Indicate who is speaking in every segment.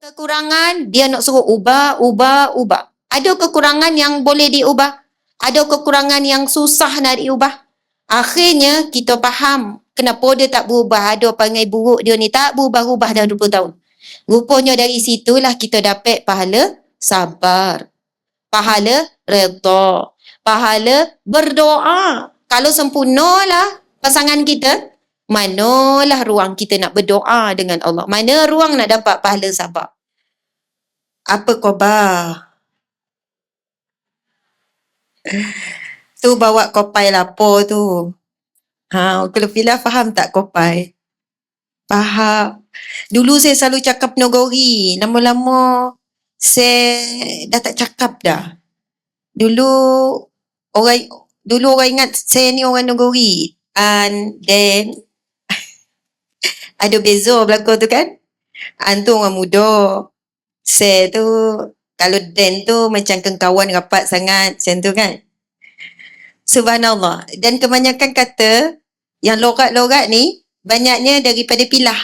Speaker 1: Kekurangan, dia nak suruh ubah. Ada kekurangan yang boleh diubah. Ada kekurangan yang susah nak diubah. Akhirnya, kita faham kenapa dia tak berubah. Ada perangai buruk dia ni tak berubah-ubah dah 20 tahun. Rupanya dari situlah kita dapat pahala sabar. Pahala redha. Pahala berdoa. Kalau sempurnalah pasangan kita, manalah ruang kita nak berdoa dengan Allah? Mana ruang nak dapat pahala sabar? Apa khabar? Tu bawa kopai lapar tu. Kalau Fila faham tak kopai? Faham. Dulu saya selalu cakap Nogori. Lama-lama saya dah tak cakap dah. Dulu orang ingat saya ni orang Nogori. And then ada beza belakang tu kan? Antu orang muda. Saya tu kalau Dan tu macam kawan rapat sangat macam tu kan. Subhanallah. Dan kebanyakan kata yang logat-logat ni banyaknya daripada Pilah.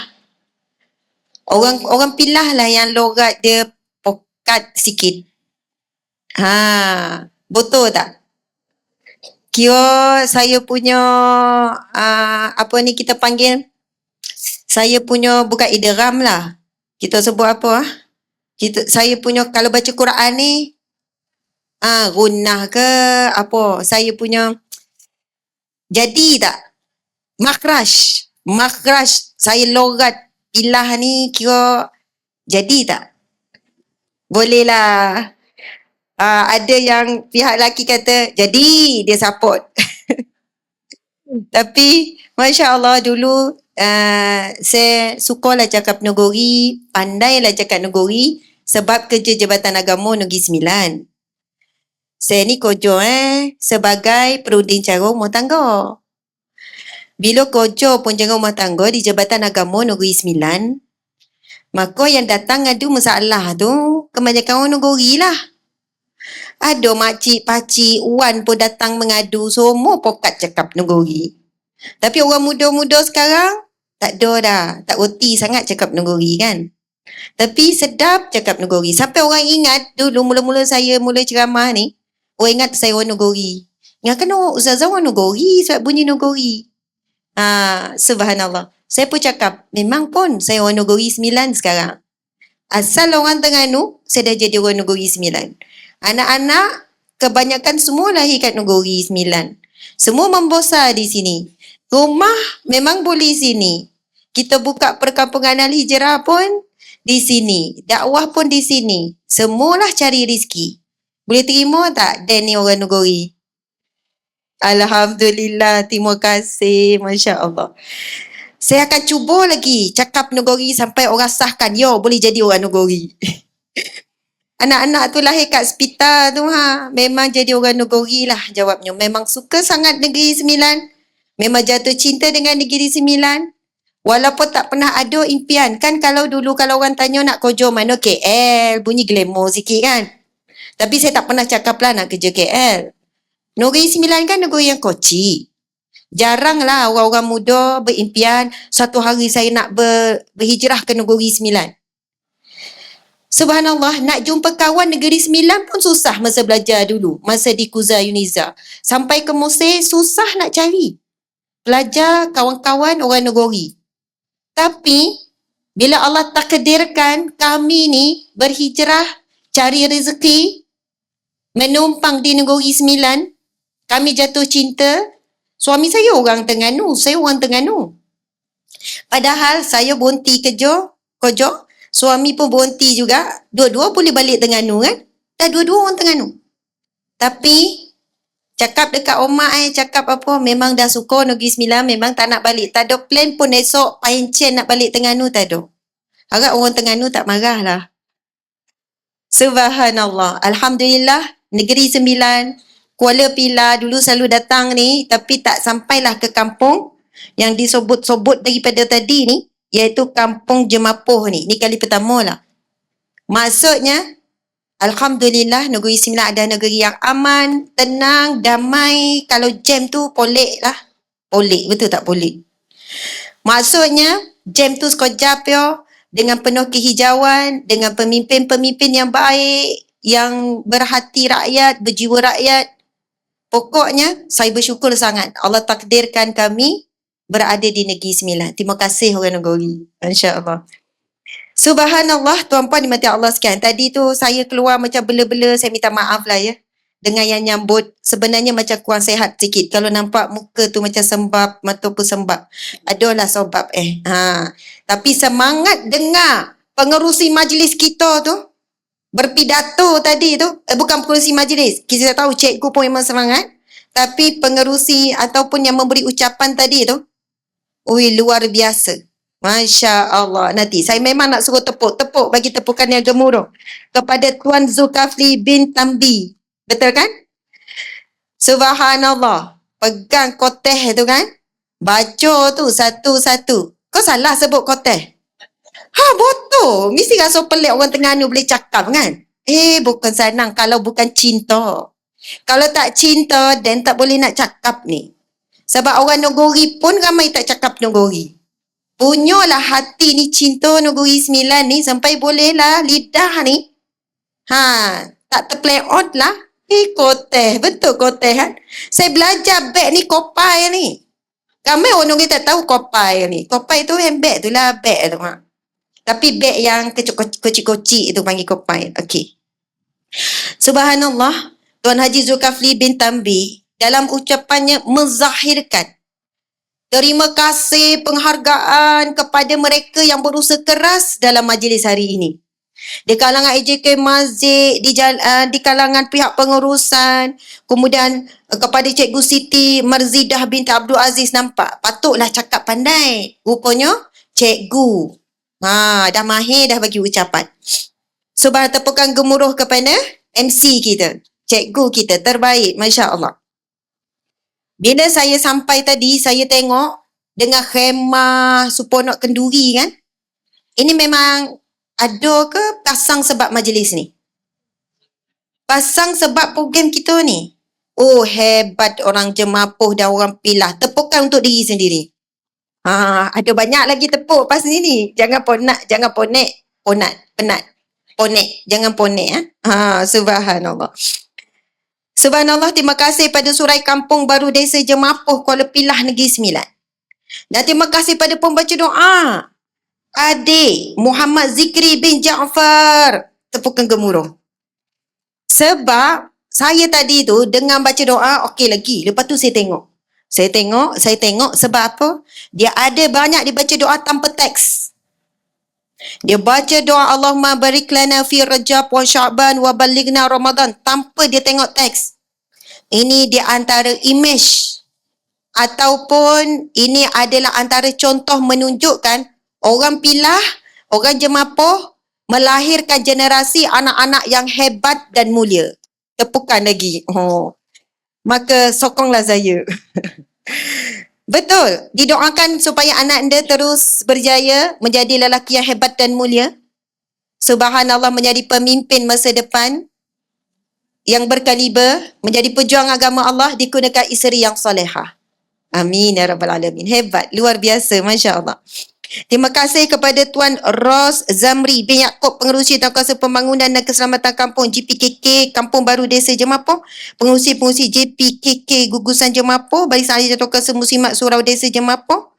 Speaker 1: Orang Pilah lah yang logat dia pokat sikit. Betul tak? Kira saya punya apa ni kita panggil, saya punya bukan idram lah. Kita sebut apa? Saya punya kalau baca Quran ni gunnah ke apa, saya punya jadi tak makhraj saya logat Pilah ni kira jadi tak? Boleh lah. Ada yang pihak lelaki kata jadi, dia support. Tapi Masya Allah dulu saya sukalah cakap Nogori, pandailah cakap Nogori sebab kerja Jabatan Agama Negeri Sembilan. Saya ni kerja sebagai perunding cara rumah tangga. Bila kerja pun cara rumah tangga di Jabatan Agama Negeri Sembilan, maka yang datang ngadu masalah tu kebanyakan orang Nogori lah. Ada makcik, pakcik, wan pun datang mengadu, semua pokat cakap Nogori. Tapi orang muda-muda sekarang tak ada dah, tak reti sangat cakap Nogori kan. Tapi sedap cakap Nogori. Sampai orang ingat dulu mula-mula saya mula ceramah ni, orang ingat saya orang Nogori. Ingatkan ustazah orang Nogori sebab bunyi Nogori. Subhanallah. Saya pun cakap, memang pun saya orang Nogori 9 sekarang. Asal orang Terengganu, saya dah jadi orang Nogori 9. Anak-anak kebanyakan semua lahir kat Nogori 9. Semua membesar di sini. Rumah memang boleh sini. Kita buka perkampungan Al-Hijrah pun di sini. Dakwah pun di sini. Semualah cari rezeki. Boleh terima tak Dan ni orang Nogori? Alhamdulillah. Terima kasih. Masya Allah. Saya akan cuba lagi cakap Nogori sampai orang sahkan. Yo, boleh jadi orang Nogori. Anak-anak tu lahir kat Spita tu memang jadi orang Nogori lah jawabnya. Memang suka sangat Negeri Sembilan. Memang jatuh cinta dengan Negeri Sembilan. Walaupun tak pernah ada impian. Kan kalau dulu kalau orang tanya nak kerja mana KL, bunyi glamour sikit kan. Tapi saya tak pernah cakap lah nak kerja KL. Negeri Sembilan kan negeri yang kocik. Jaranglah orang-orang muda berimpian satu hari saya nak berhijrah ke Negeri Sembilan. Subhanallah, nak jumpa kawan Negeri Sembilan pun susah masa belajar dulu. Masa di Kuza Yuniza. Sampai ke Mesir, susah nak cari. Belajar kawan-kawan orang Nogori. Tapi, bila Allah takdirkan kami ni berhijrah, cari rezeki, menumpang di Negeri Sembilan, kami jatuh cinta. Suami saya orang Terengganu, saya orang Terengganu. Padahal saya berhenti kerja, suami pun berhenti juga. Dua-dua boleh balik Terengganu kan? Dah dua-dua orang Terengganu. Tapi cakap dekat Omar cakap apa, memang dah suka Negeri Sembilan, memang tak nak balik. Tak ada plan pun esok Payencen nak balik Terengganu, tak ada. Harap orang Terengganu tak marah lah. Subhanallah. Alhamdulillah, Negeri Sembilan, Kuala Pilah dulu selalu datang ni, tapi tak sampailah ke kampung yang disebut-sebut daripada tadi ni, iaitu Kampung Jemapuh ni. Ni kali pertama lah. Maksudnya, Alhamdulillah, Negeri Sembilan ada negeri yang aman, tenang, damai. Kalau jam tu polik lah. Polik, betul tak polik? Maksudnya, jam tu sekejap ya. dengan penuh kehijauan, dengan pemimpin-pemimpin yang baik, yang berhati rakyat, berjiwa rakyat. Pokoknya, saya bersyukur sangat Allah takdirkan kami berada di Negeri Sembilan. Terima kasih orang Nagori. Masya Allah. Subhanallah, tuan-puan dimati Allah sekalian. Tadi tu saya keluar macam bela-bela, saya minta maaf lah ya. Dengan yang nyambut, sebenarnya macam kurang sihat sikit. Kalau nampak muka tu macam sembab, mata pun sembab. Adalah sebab Tapi semangat dengar pengerusi majlis kita tu, berpidato tadi tu, bukan pengerusi majlis. Kita tahu cikgu pun memang semangat. Tapi pengerusi ataupun yang memberi ucapan tadi tu, luar biasa. Masya Allah. Nanti saya memang nak suruh tepuk bagi tepukan yang gemuruh kepada Tuan Zulkifli bin Tambi. Betul kan? Subhanallah. Pegang koteh tu kan? Baca tu satu-satu. Kau salah sebut koteh. Betul. Mesti rasa pelik orang Terengganu boleh cakap kan? Bukan senang kalau bukan cinta. Kalau tak cinta, then tak boleh nak cakap ni. Sebab orang Nagori pun ramai tak cakap Nagori. Punyalah hati ni cinta Negeri Sembilan ni sampai bolehlah lidah ni. Tak terplay out lah. Koteh. Betul koteh kan? Saya belajar beg ni kopai ni. Ramai orang Negeri tak tahu kopai ni. Kopai tu handbag tu lah beg tu. Tapi beg yang kecil-kecil itu panggil kopai. Okey. Subhanallah. Tuan Haji Zulkifli bin Tambi dalam ucapannya menzahirkan terima kasih penghargaan kepada mereka yang berusaha keras dalam majlis hari ini. Di kalangan AJK Masjid, di kalangan pihak pengurusan, kemudian kepada Cikgu Siti Marzidah binti Abdul Aziz, nampak patutlah cakap pandai. Rupanya cikgu. Dah mahir dah bagi ucapan. So, tepukan gemuruh kepada MC kita. Cikgu kita terbaik, Masya Allah. Bila saya sampai tadi, saya tengok dengan khemah Suponok Kenduri kan. Ini memang ada ke pasang sebab majlis ni? Pasang sebab program kita ni. Hebat orang Jemapuh dan orang Pilah. Tepukan untuk diri sendiri. Ada banyak lagi tepuk pas ni. Jangan ponak, jangan ponek. Penat. Ponek, jangan ponek. Subhanallah. Subhanallah, terima kasih pada Surai Kampung Baru Desa Jemapuh Kuala Pilah Negeri Sembilan. Dan terima kasih pada pembaca doa adik Muhammad Zikri bin Jaafar. Tepukan gemuruh. Sebab saya tadi tu dengan baca doa okey lagi. Lepas tu saya tengok sebab apa? Dia ada banyak dibaca doa tanpa teks. Dia baca doa Allahumma barik lana fi Rajab wa Sya'ban wa balighna Ramadan tanpa dia tengok teks. Ini di antara image ataupun ini adalah antara contoh menunjukkan orang Pilah, orang Jemapuh melahirkan generasi anak-anak yang hebat dan mulia. Tepukan lagi. Maka sokonglah saya. Betul. Didoakan supaya anak anda terus berjaya menjadi lelaki yang hebat dan mulia. Subhanallah, menjadi pemimpin masa depan yang berkaliber, menjadi pejuang agama Allah, dikurniakan isteri yang solehah. Amin ya rabbal alamin. Hebat, luar biasa, Masya Allah. Terima kasih kepada Tuan Ros Zamri bin Yaakob, Pengerusi Kuasa Pembangunan dan Keselamatan Kampung GPKK Kampung Baru Desa Jemapuh, pengerusi JPKK Gugusan Jemapuh, Barisan Ahli Jatuh Kuasa Muslimat Surau Desa Jemapuh,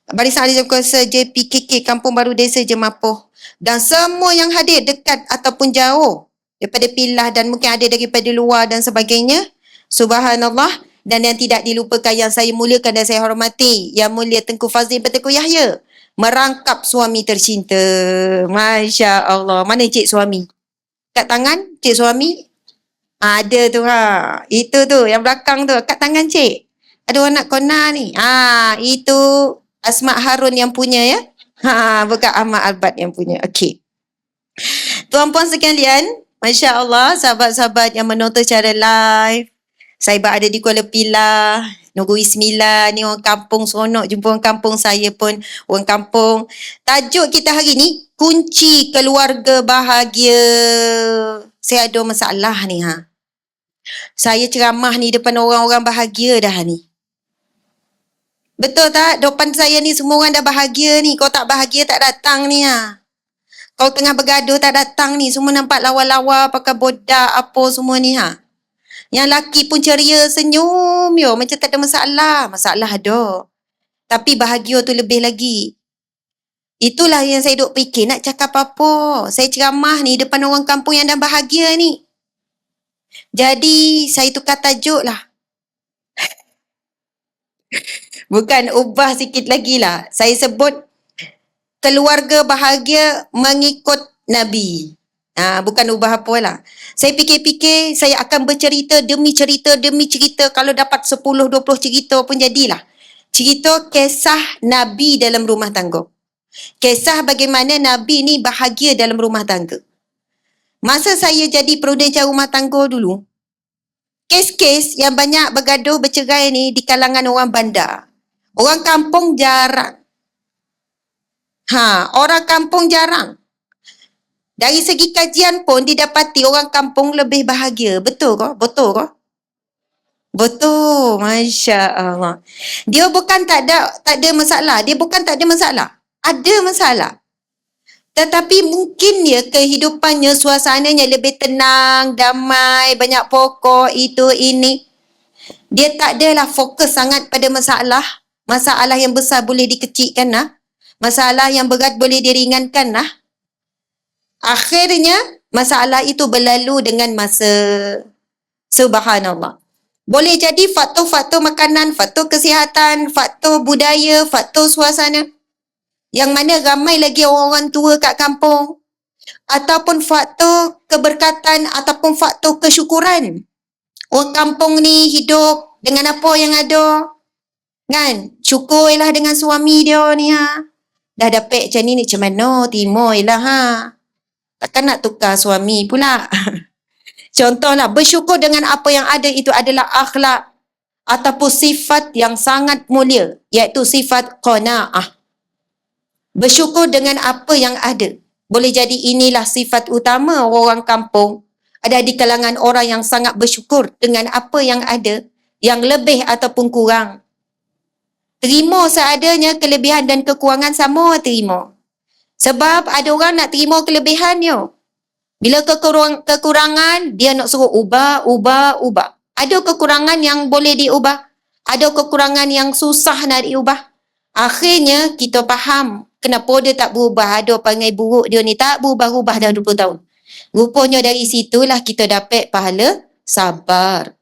Speaker 1: Barisan Ahli Jatuh Kuasa JPKK Kampung Baru Desa Jemapuh, dan semua yang hadir dekat ataupun jauh daripada Pilah dan mungkin ada daripada luar dan sebagainya. Subhanallah. Dan yang tidak dilupakan yang saya muliakan dan saya hormati, Yang Mulia Tengku Fazil bin Tengku Yahya, merangkap suami tercinta. Masya Allah. Mana cik suami? Kat tangan cik suami? Ada tu Itu tu yang belakang tu. Kat tangan cik. Ada orang nak kona ni. Itu Asma Harun yang punya ya. Bukan Ahmad Albat yang punya. Okey. Tuan-puan sekalian, Masya Allah, sahabat-sahabat yang menonton secara live. Saya berada di Kuala Pilah, Negeri Sembilan, ni orang kampung seronok jumpa orang kampung, saya pun orang kampung. Tajuk kita hari ni, kunci keluarga bahagia. Saya ada masalah ni Saya ceramah ni depan orang-orang bahagia dah ni. Betul tak? Depan saya ni semua orang dah bahagia ni. Kau tak bahagia tak datang ni Kau tengah bergaduh tak datang ni, semua nampak lawa-lawa pakai bodak apa semua ni ha. Yang laki pun ceria senyum yo, macam tak ada masalah. Masalah ada. Tapi bahagia tu lebih lagi. Itulah yang saya duk fikir nak cakap apa. Saya ceramah ni depan orang kampung yang dah bahagia ni. Jadi saya tukar tajuk lah. Bukan, ubah sikit lagi lah. Saya sebut keluarga bahagia mengikut Nabi. Bukan ubah apa lah. Saya fikir-fikir saya akan bercerita demi cerita demi cerita. Kalau dapat 10-20 cerita pun jadilah. Cerita kisah Nabi dalam rumah tangga. Kisah bagaimana Nabi ni bahagia dalam rumah tangga. Masa saya jadi peruncang rumah tangga dulu, kes-kes yang banyak bergaduh bercerai ni di kalangan orang bandar. Orang kampung jarang. Orang kampung jarang. Dari segi kajian pun didapati orang kampung lebih bahagia. Betul ke? Betul ke? Betul. Masya Allah. Dia bukan tak ada masalah. Dia bukan tak ada masalah. Ada masalah. Tetapi mungkin ya kehidupannya, suasananya lebih tenang, damai, banyak pokok, itu, ini. Dia tak adalah fokus sangat pada masalah. Masalah yang besar boleh dikecilkan lah. Masalah yang berat boleh diringankan lah. Akhirnya, masalah itu berlalu dengan masa. Subhanallah. Boleh jadi faktor-faktor makanan, faktor kesihatan, faktor budaya, faktor suasana. Yang mana ramai lagi orang-orang tua kat kampung. Ataupun faktor keberkatan ataupun faktor kesyukuran. Orang kampung ni hidup dengan apa yang ada. Kan? Syukurlah dengan suami dia ni ha. Dah dapat macam ni macam mana? Timur lah ha. Takkan nak tukar suami pula. Contohlah, bersyukur dengan apa yang ada itu adalah akhlak ataupun sifat yang sangat mulia, iaitu sifat qanaah. Bersyukur dengan apa yang ada. Boleh jadi inilah sifat utama orang kampung. Ada di kalangan orang yang sangat bersyukur dengan apa yang ada, yang lebih ataupun kurang. Terima seadanya, kelebihan dan kekurangan sama terima. Sebab ada orang nak terima kelebihan yo. Bila kekurangan, dia nak suruh ubah. Ada kekurangan yang boleh diubah. Ada kekurangan yang susah nak diubah. Akhirnya, kita faham kenapa dia tak berubah. Ada panggil buruk dia ni tak berubah-ubah dah 20 tahun. Rupanya dari situlah kita dapat pahala sabar.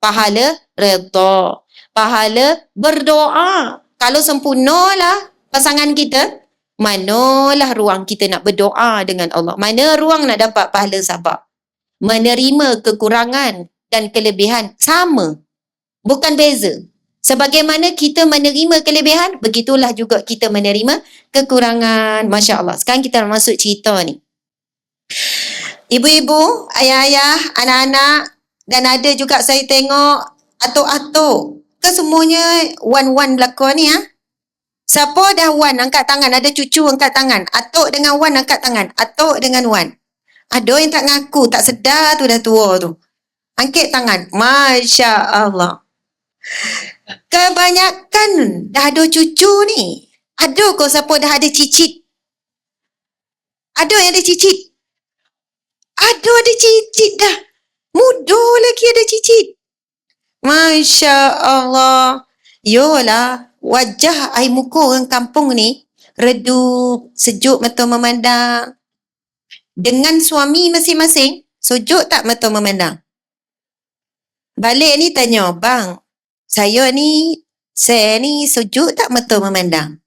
Speaker 1: Pahala redha. Pahala berdoa. Kalau sempurnalah pasangan kita, manalah ruang kita nak berdoa dengan Allah? Mana ruang nak dapat pahala sabar? Menerima kekurangan dan kelebihan sama. Bukan beza. Sebagaimana kita menerima kelebihan, begitulah juga kita menerima kekurangan. Masya Allah. Sekarang kita nak masuk cerita ni. Ibu-ibu, ayah-ayah, anak-anak, dan ada juga saya tengok atuk-atuk. Kesemuanya wan-wan belakang ni ha. Siapa dah wan angkat tangan? Ada cucu angkat tangan. Atuk dengan wan angkat tangan. Atuk dengan wan. Ada yang tak ngaku, tak sedar tu dah tua tu. Angkat tangan. Masya Allah. Kebanyakan dah ada cucu ni. Ada kau siapa dah ada cicit? Ada yang ada cicit? Ada cicit dah. Muda lagi ada cicit. Masya Allah. Yolah. Wajah air muka orang kampung ni redup, sejuk mata memandang. Dengan suami masing-masing, sejuk tak mata memandang? Balik ni tanya, bang, saya ni sejuk tak mata memandang?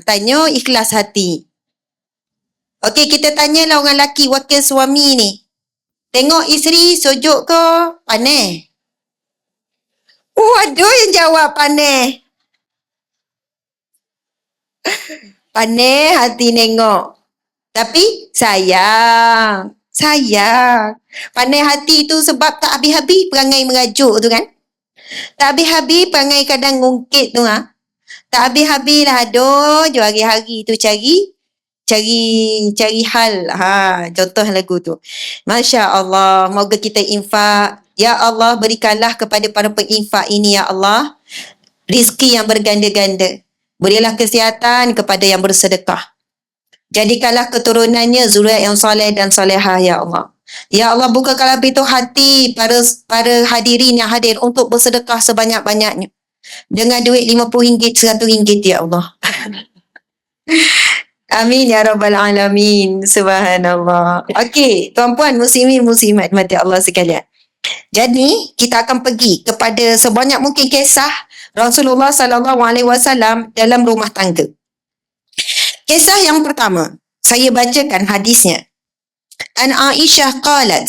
Speaker 1: Tanya ikhlas hati. Okey, kita tanyalah orang lelaki wakil suami ni. Tengok isteri sejuk ke panas? Ada yang jawab panas. Panas hati nengok. Tapi sayang. Panas hati tu sebab tak habis-habis perangai merajuk tu kan. Tak habis-habis perangai kadang ngungkit tu ha. Tak habis-habis lah aduh je hari-hari tu cari hal. Contoh lagu tu. Masya Allah. Moga kita infak. Ya Allah, berikanlah kepada para penginfak ini, ya Allah, rizki yang berganda-ganda. Berilah kesihatan kepada yang bersedekah. Jadikanlah keturunannya zuriat yang soleh dan solehah, ya Allah. Ya Allah, bukakanlah pintu hati para hadirin yang hadir untuk bersedekah sebanyak-banyaknya. Dengan duit RM50, RM100, ya Allah. Amin ya rabbal alamin. Subhanallah. Okey, tuan-puan muslimin muslimat mati Allah sekalian. Jadi, kita akan pergi kepada sebanyak mungkin kisah Rasulullah sallallahu alaihi wasallam dalam rumah tangga. Kisah yang pertama, saya bacakan hadisnya. An Aisyah qalat.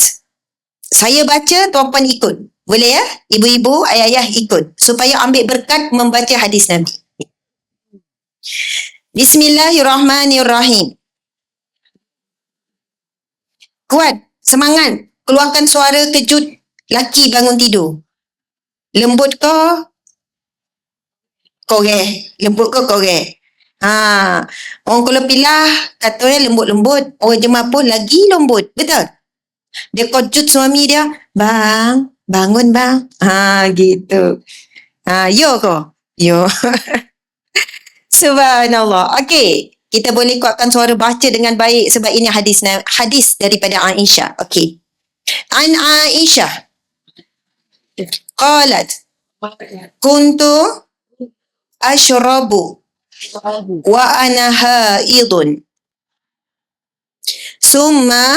Speaker 1: Saya baca, tuan-puan ikut. Boleh ya? Ibu-ibu, ayah-ayah ikut supaya ambil berkat membaca hadis Nabi. Bismillahirrahmanirrahim. Kuat, semangat. Keluarkan suara kejut laki bangun tidur. Lembut ke? Korek. Lembut ke korek? Orang Kuala Pilah katanya lembut-lembut. Orang Jemaah pun lagi lembut. Betul? Dia kejut suami dia. Bang, bangun bang. Gitu. Yo ko? Yo. Subhanallah. Okey. Kita boleh kuatkan suara baca dengan baik sebab ini hadis daripada Aisyah. Okey. An Aisyah. Qalat. Kuntu ashrabu wa ana haidun. Summa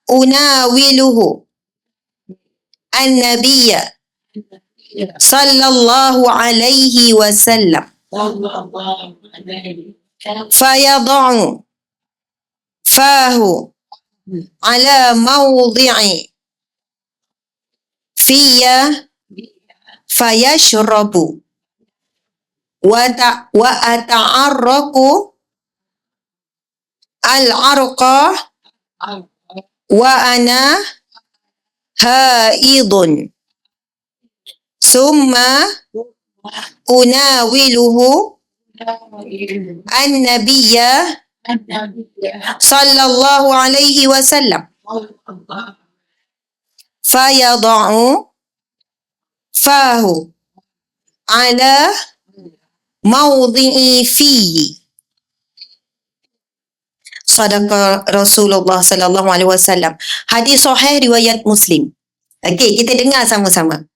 Speaker 1: unawiluhu an-nabiyya sallallahu alaihi wasallam. Fayad'u fahu ala mawdi'i fiyya fayashrabu wa ata'arraku al-arqa wa ana haidun. Summa unawiluhu an-nabiyya sallallahu alaihi wasallam. Fayad'u fahu ala mawdi'i fihi. Sadaqa Rasulullah sallallahu alaihi wasallam. Hadis sahih riwayat Muslim. Okey, kita dengar sama-sama.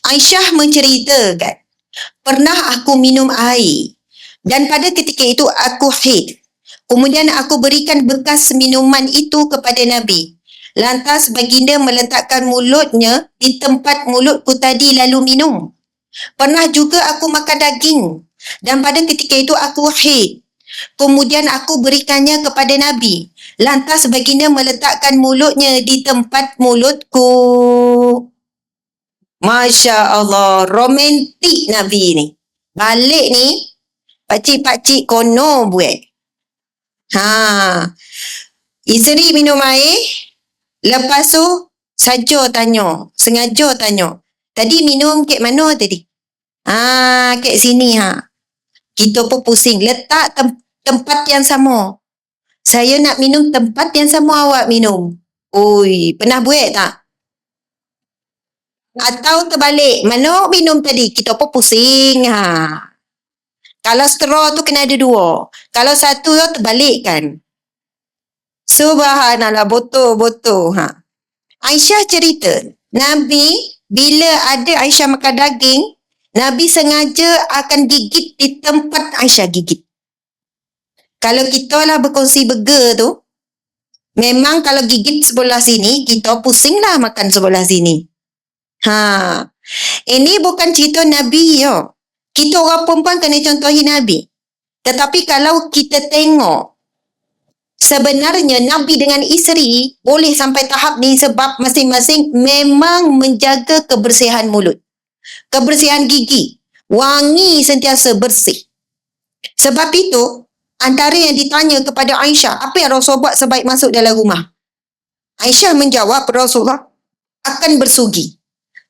Speaker 1: Aisyah menceritakan, pernah aku minum air dan pada ketika itu aku haid. Kemudian aku berikan bekas minuman itu kepada Nabi. Lantas baginda meletakkan mulutnya di tempat mulutku tadi lalu minum. Pernah juga aku makan daging dan pada ketika itu aku haid. Kemudian aku berikannya kepada Nabi. Lantas baginda meletakkan mulutnya di tempat mulutku. Masya Allah, romantik Nabi ni. Balik ni, pakcik-pakcik kono buat. Isteri minum air, lepas tu sengaja tanya. Tadi minum kek mana tadi? Kek sini Kita pun pusing, letak tempat yang sama. Saya nak minum tempat yang sama awak minum. Oi, pernah buat tak? Atau terbalik, mana minum tadi? Kita pun pusing. Kalau straw tu kena ada dua. Kalau satu tu terbalik kan. Subhanallah, betul-betul. Aisyah cerita, Nabi bila ada Aisyah makan daging, Nabi sengaja akan gigit di tempat Aisyah gigit. Kalau kita lah berkongsi burger tu, memang kalau gigit sebelah sini, kita pusinglah makan sebelah sini. Ini bukan cerita Nabi ya. Kita orang perempuan kena contohi Nabi. Tetapi kalau kita tengok, sebenarnya Nabi dengan isteri boleh sampai tahap ni sebab masing-masing memang menjaga kebersihan mulut. Kebersihan gigi. Wangi sentiasa bersih. Sebab itu, antara yang ditanya kepada Aisyah, apa yang Rasul buat sebaik masuk dalam rumah? Aisyah menjawab, Rasulullah akan bersugi.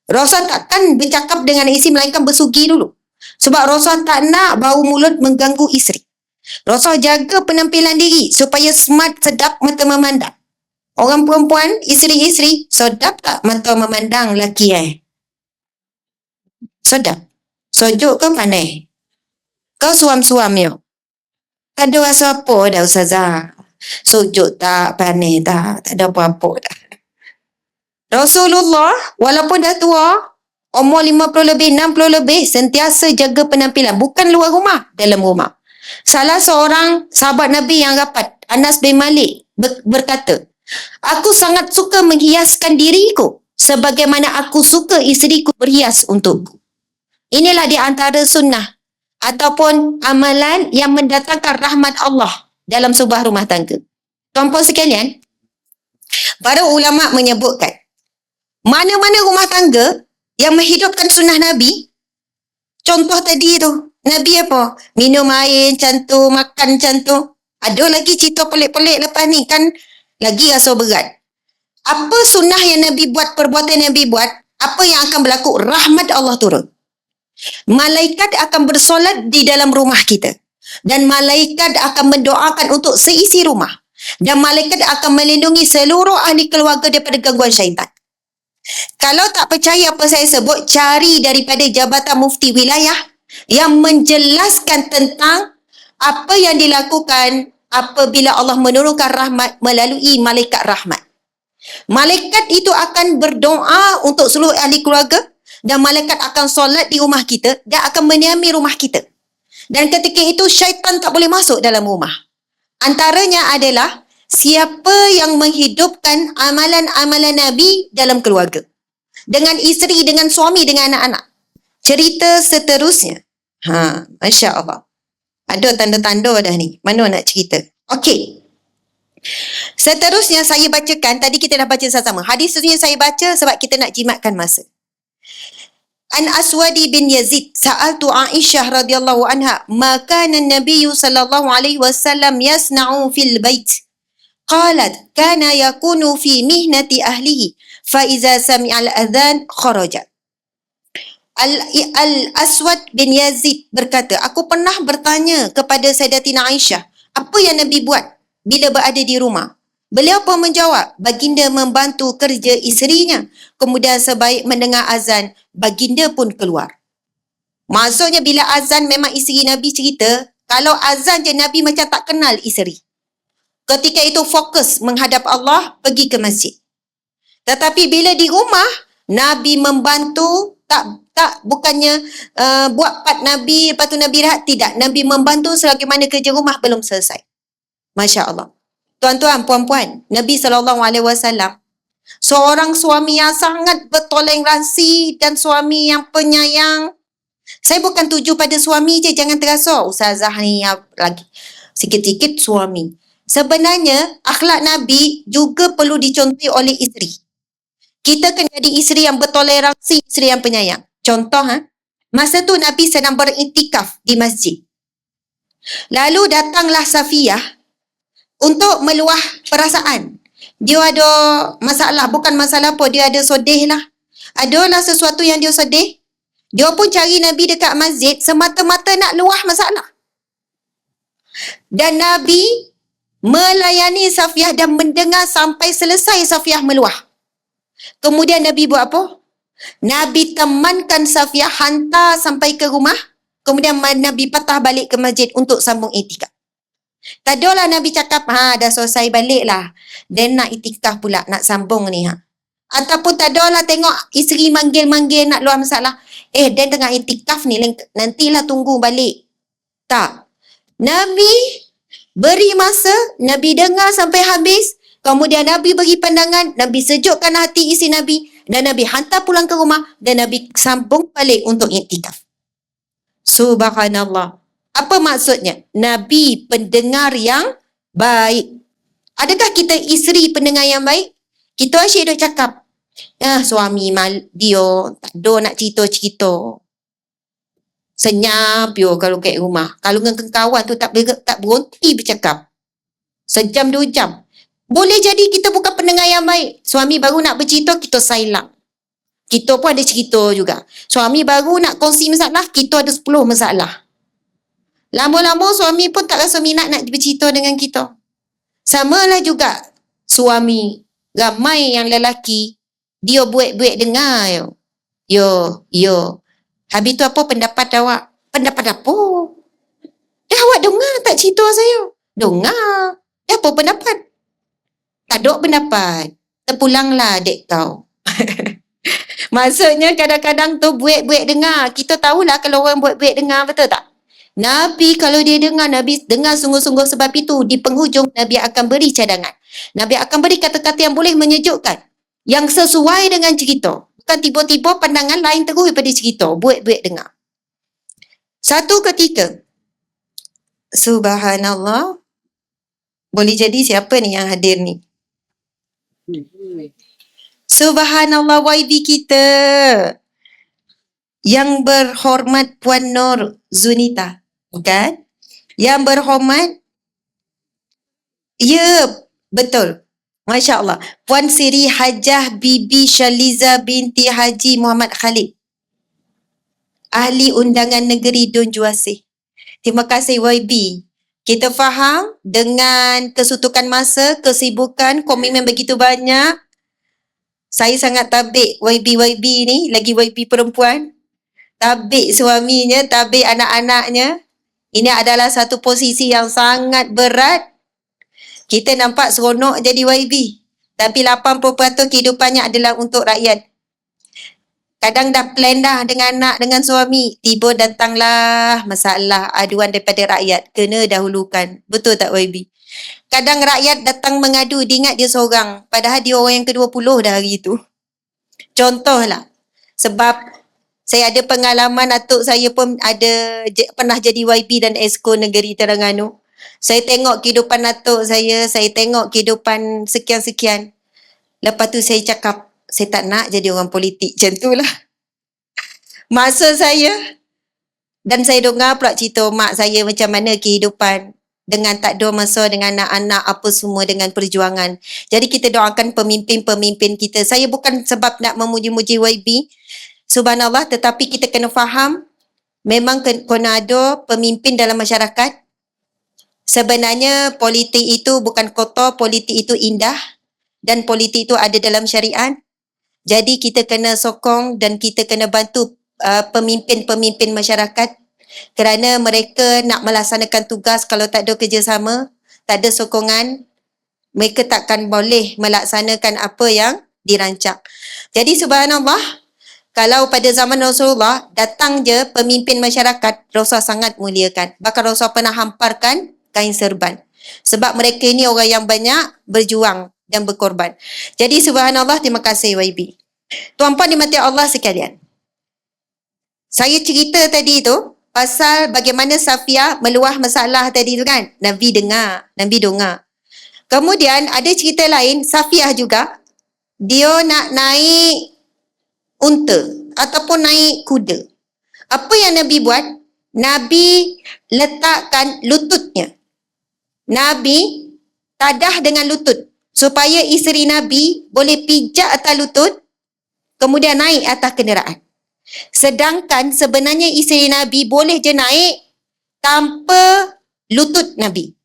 Speaker 1: Rasul takkan bercakap dengan isteri melainkan bersugi dulu. Sebab Rasul tak nak bau mulut mengganggu isteri. Rasul jaga penampilan diri supaya smart, sedap mata memandang. Orang perempuan, isteri-isteri, sedap tak mata memandang lelaki Sedap. Sejuk ke panas? Kau suam-suam ya? Tak ada rasa apa dah Ustazah. Sujud tak, panik tak, tak ada apa-apa dah. Rasulullah walaupun dah tua, umur 50 lebih, 60 lebih, sentiasa jaga penampilan. Bukan luar rumah, dalam rumah. Salah seorang sahabat Nabi yang rapat, Anas bin Malik, berkata, aku sangat suka menghiaskan diriku sebagaimana aku suka isteriku berhias untukku. Inilah di antara sunnah ataupun amalan yang mendatangkan rahmat Allah dalam sebuah rumah tangga. Tuan-puan sekalian, para ulama menyebutkan mana-mana rumah tangga yang menghidupkan sunnah Nabi, contoh tadi tu, Nabi apa? Minum air macam tu, makan macam tu. Ada lagi cerita pelik-pelik lepas ni kan, lagi rasa berat. Apa sunnah yang Nabi buat, perbuatan yang Nabi buat, apa yang akan berlaku? Rahmat Allah turun. Malaikat akan bersolat di dalam rumah kita. Dan malaikat akan mendoakan untuk seisi rumah. Dan malaikat akan melindungi seluruh ahli keluarga daripada gangguan syaitan. Kalau tak percaya apa saya sebut, cari daripada Jabatan Mufti Wilayah yang menjelaskan tentang apa yang dilakukan apabila Allah menurunkan rahmat melalui malaikat rahmat. Malaikat itu akan berdoa untuk seluruh ahli keluarga dan malaikat akan solat di rumah kita dan akan meniami rumah kita. Dan ketika itu syaitan tak boleh masuk dalam rumah. Antaranya adalah siapa yang menghidupkan amalan-amalan Nabi dalam keluarga. Dengan isteri, dengan suami, dengan anak-anak. Cerita seterusnya. Masya Allah. Ada tanda-tanda dah ni. Mana nak cerita? Okey. Seterusnya saya bacakan. Tadi kita dah baca sama-sama. Hadis seterusnya saya baca sebab kita nak jimatkan masa. An Aswadi bin Yazid sa'altu Aisyah radhiyallahu anha ma kana an-nabiy sallallahu alaihi wasallam yasna'u fil bait. Qalat kana yakunu fi mihnati ahlihi fa iza sami'a al-adhan kharaja. Al-Aswad bin Yazid berkata, aku pernah bertanya kepada Sayyidatina Aisyah, apa yang Nabi buat bila berada di rumah? Beliau pun menjawab, baginda membantu kerja isterinya. Kemudian sebaik mendengar azan, baginda pun keluar. Maksudnya bila azan memang isteri Nabi cerita, kalau azan je Nabi macam tak kenal isteri. Ketika itu fokus menghadap Allah, pergi ke masjid. Tetapi bila di rumah, Nabi membantu, bukannya buat part Nabi, lepas tu Nabi rehat, tidak. Nabi membantu selagi mana kerja rumah belum selesai. Masya Allah. Tuan-tuan, puan-puan, Nabi SAW seorang suami yang sangat bertoleransi dan suami yang penyayang. Saya bukan tuju pada suami je, jangan terasa Ustazah ni lagi sikit-sikit suami. Sebenarnya akhlak Nabi juga perlu dicontohi oleh isteri. Kita kena jadi isteri yang bertoleransi, isteri yang penyayang. Contoh, masa tu Nabi sedang beriktikaf di masjid. Lalu datanglah Safiyah untuk meluah perasaan. Dia ada masalah, bukan masalah apa, dia ada sedih lah. Adalah sesuatu yang dia sedih. Dia pun cari Nabi dekat masjid semata-mata nak luah masalah. Dan Nabi melayani Safiyah dan mendengar sampai selesai Safiyah meluah. Kemudian Nabi buat apa? Nabi temankan Safiyah hantar sampai ke rumah. Kemudian Nabi patah balik ke masjid untuk sambung iktikaf. Tak adalah Nabi cakap, dah selesai balik lah. Dan nak iktikaf pula, nak sambung ni. Ataupun tak adalah tengok isteri manggil-manggil nak luar masalah. Dan tengah iktikaf ni, nantilah tunggu balik. Tak. Nabi beri masa, Nabi dengar sampai habis. Kemudian Nabi beri pandangan, Nabi sejukkan hati isteri Nabi. Dan Nabi hantar pulang ke rumah. Dan Nabi sambung balik untuk iktikaf. Subhanallah. Apa maksudnya? Nabi pendengar yang baik. Adakah kita isteri pendengar yang baik? Kita asyik duk cakap, suami dia tak ada nak cerita-cerita. Senyap yo kalau kat rumah. Kalau dengan kawan tu tak berhenti bercakap. Sejam 2 jam. Boleh jadi kita bukan pendengar yang baik. Suami baru nak bercerita, kita silent. Kita pun ada cerita juga. Suami baru nak kongsi masalah, kita ada 10 masalah. Lama-lama suami pun tak rasa minat nak bercerita dengan kita. Samalah juga suami. Ramai yang lelaki, dia buat-buat dengar. Yo. Habis tu apa pendapat awak? Pendapat apa? Dah awak dengar tak cerita saya? Dengar. Apa pendapat? Tak ada pendapat. Terpulanglah adik kau. Maksudnya kadang-kadang tu buik-buik dengar. Kita tahulah kalau orang buik-buik dengar, betul tak? Nabi kalau dia dengar, Nabi dengar sungguh-sungguh, sebab itu di penghujung Nabi akan beri cadangan. Nabi akan beri kata-kata yang boleh menyejukkan. Yang sesuai dengan cerita. Bukan tiba-tiba pandangan lain terus daripada cerita. Buik-buik dengar. Satu ketika, subhanallah, boleh jadi siapa ni yang hadir ni? Subhanallah, YB kita. Yang berhormat Puan Nur Zunita. Kan? Yang berhormat, ya, betul. Masya Allah. Puan Siri Hajah Bibi Syaliza binti Haji Muhammad Khalid. Ahli Undangan Negeri Dun Juasih. Terima kasih YB. Kita faham dengan kesutukan masa, kesibukan, komitmen begitu banyak. Saya sangat tabik YB ni, lagi YB perempuan. Tabik suaminya, tabik anak-anaknya. Ini adalah satu posisi yang sangat berat. Kita nampak seronok jadi YB. Tapi 80% kehidupannya adalah untuk rakyat. Kadang dah plan dah dengan anak, dengan suami. Tiba datanglah masalah, aduan daripada rakyat. Kena dahulukan. Betul tak YB? Kadang rakyat datang mengadu, dia ingat dia seorang. Padahal dia orang yang ke-20 dah hari itu. Contohlah. Sebab saya ada pengalaman, atuk saya pun pernah jadi YB dan Esko Negeri Terengganu. Saya tengok kehidupan atuk saya tengok kehidupan sekian-sekian. Lepas tu saya cakap, saya tak nak jadi orang politik macam tu lah. Masa saya, dan saya dengar pula cerita mak saya macam mana kehidupan dengan tak ada masa dengan anak-anak apa semua dengan perjuangan. Jadi kita doakan pemimpin-pemimpin kita. Saya bukan sebab nak memuji-muji YB, subhanallah, tetapi kita kena faham memang kena ada pemimpin dalam masyarakat. Sebenarnya politik itu bukan kotor, politik itu indah dan politik itu ada dalam syariat. Jadi kita kena sokong dan kita kena bantu pemimpin-pemimpin masyarakat kerana mereka nak melaksanakan tugas. Kalau tak ada kerjasama, tak ada sokongan, mereka takkan boleh melaksanakan apa yang dirancang. Jadi subhanallah, kalau pada zaman Rasulullah, datang je pemimpin masyarakat, Rasulullah sangat muliakan. Bahkan Rasulullah pernah hamparkan kain serban. Sebab mereka ini orang yang banyak berjuang dan berkorban. Jadi subhanallah, terima kasih YB. Tuan-puan dimati Allah sekalian. Saya cerita tadi tu, pasal bagaimana Safia meluah masalah tadi tu kan. Nabi dengar. Kemudian ada cerita lain, Safia juga, dia nak naik unta ataupun naik kuda. Apa yang Nabi buat? Nabi letakkan lututnya. Nabi tadah dengan lutut supaya isteri Nabi boleh pijak atas lutut kemudian naik atas kenderaan. Sedangkan sebenarnya isteri Nabi boleh je naik tanpa lutut Nabi.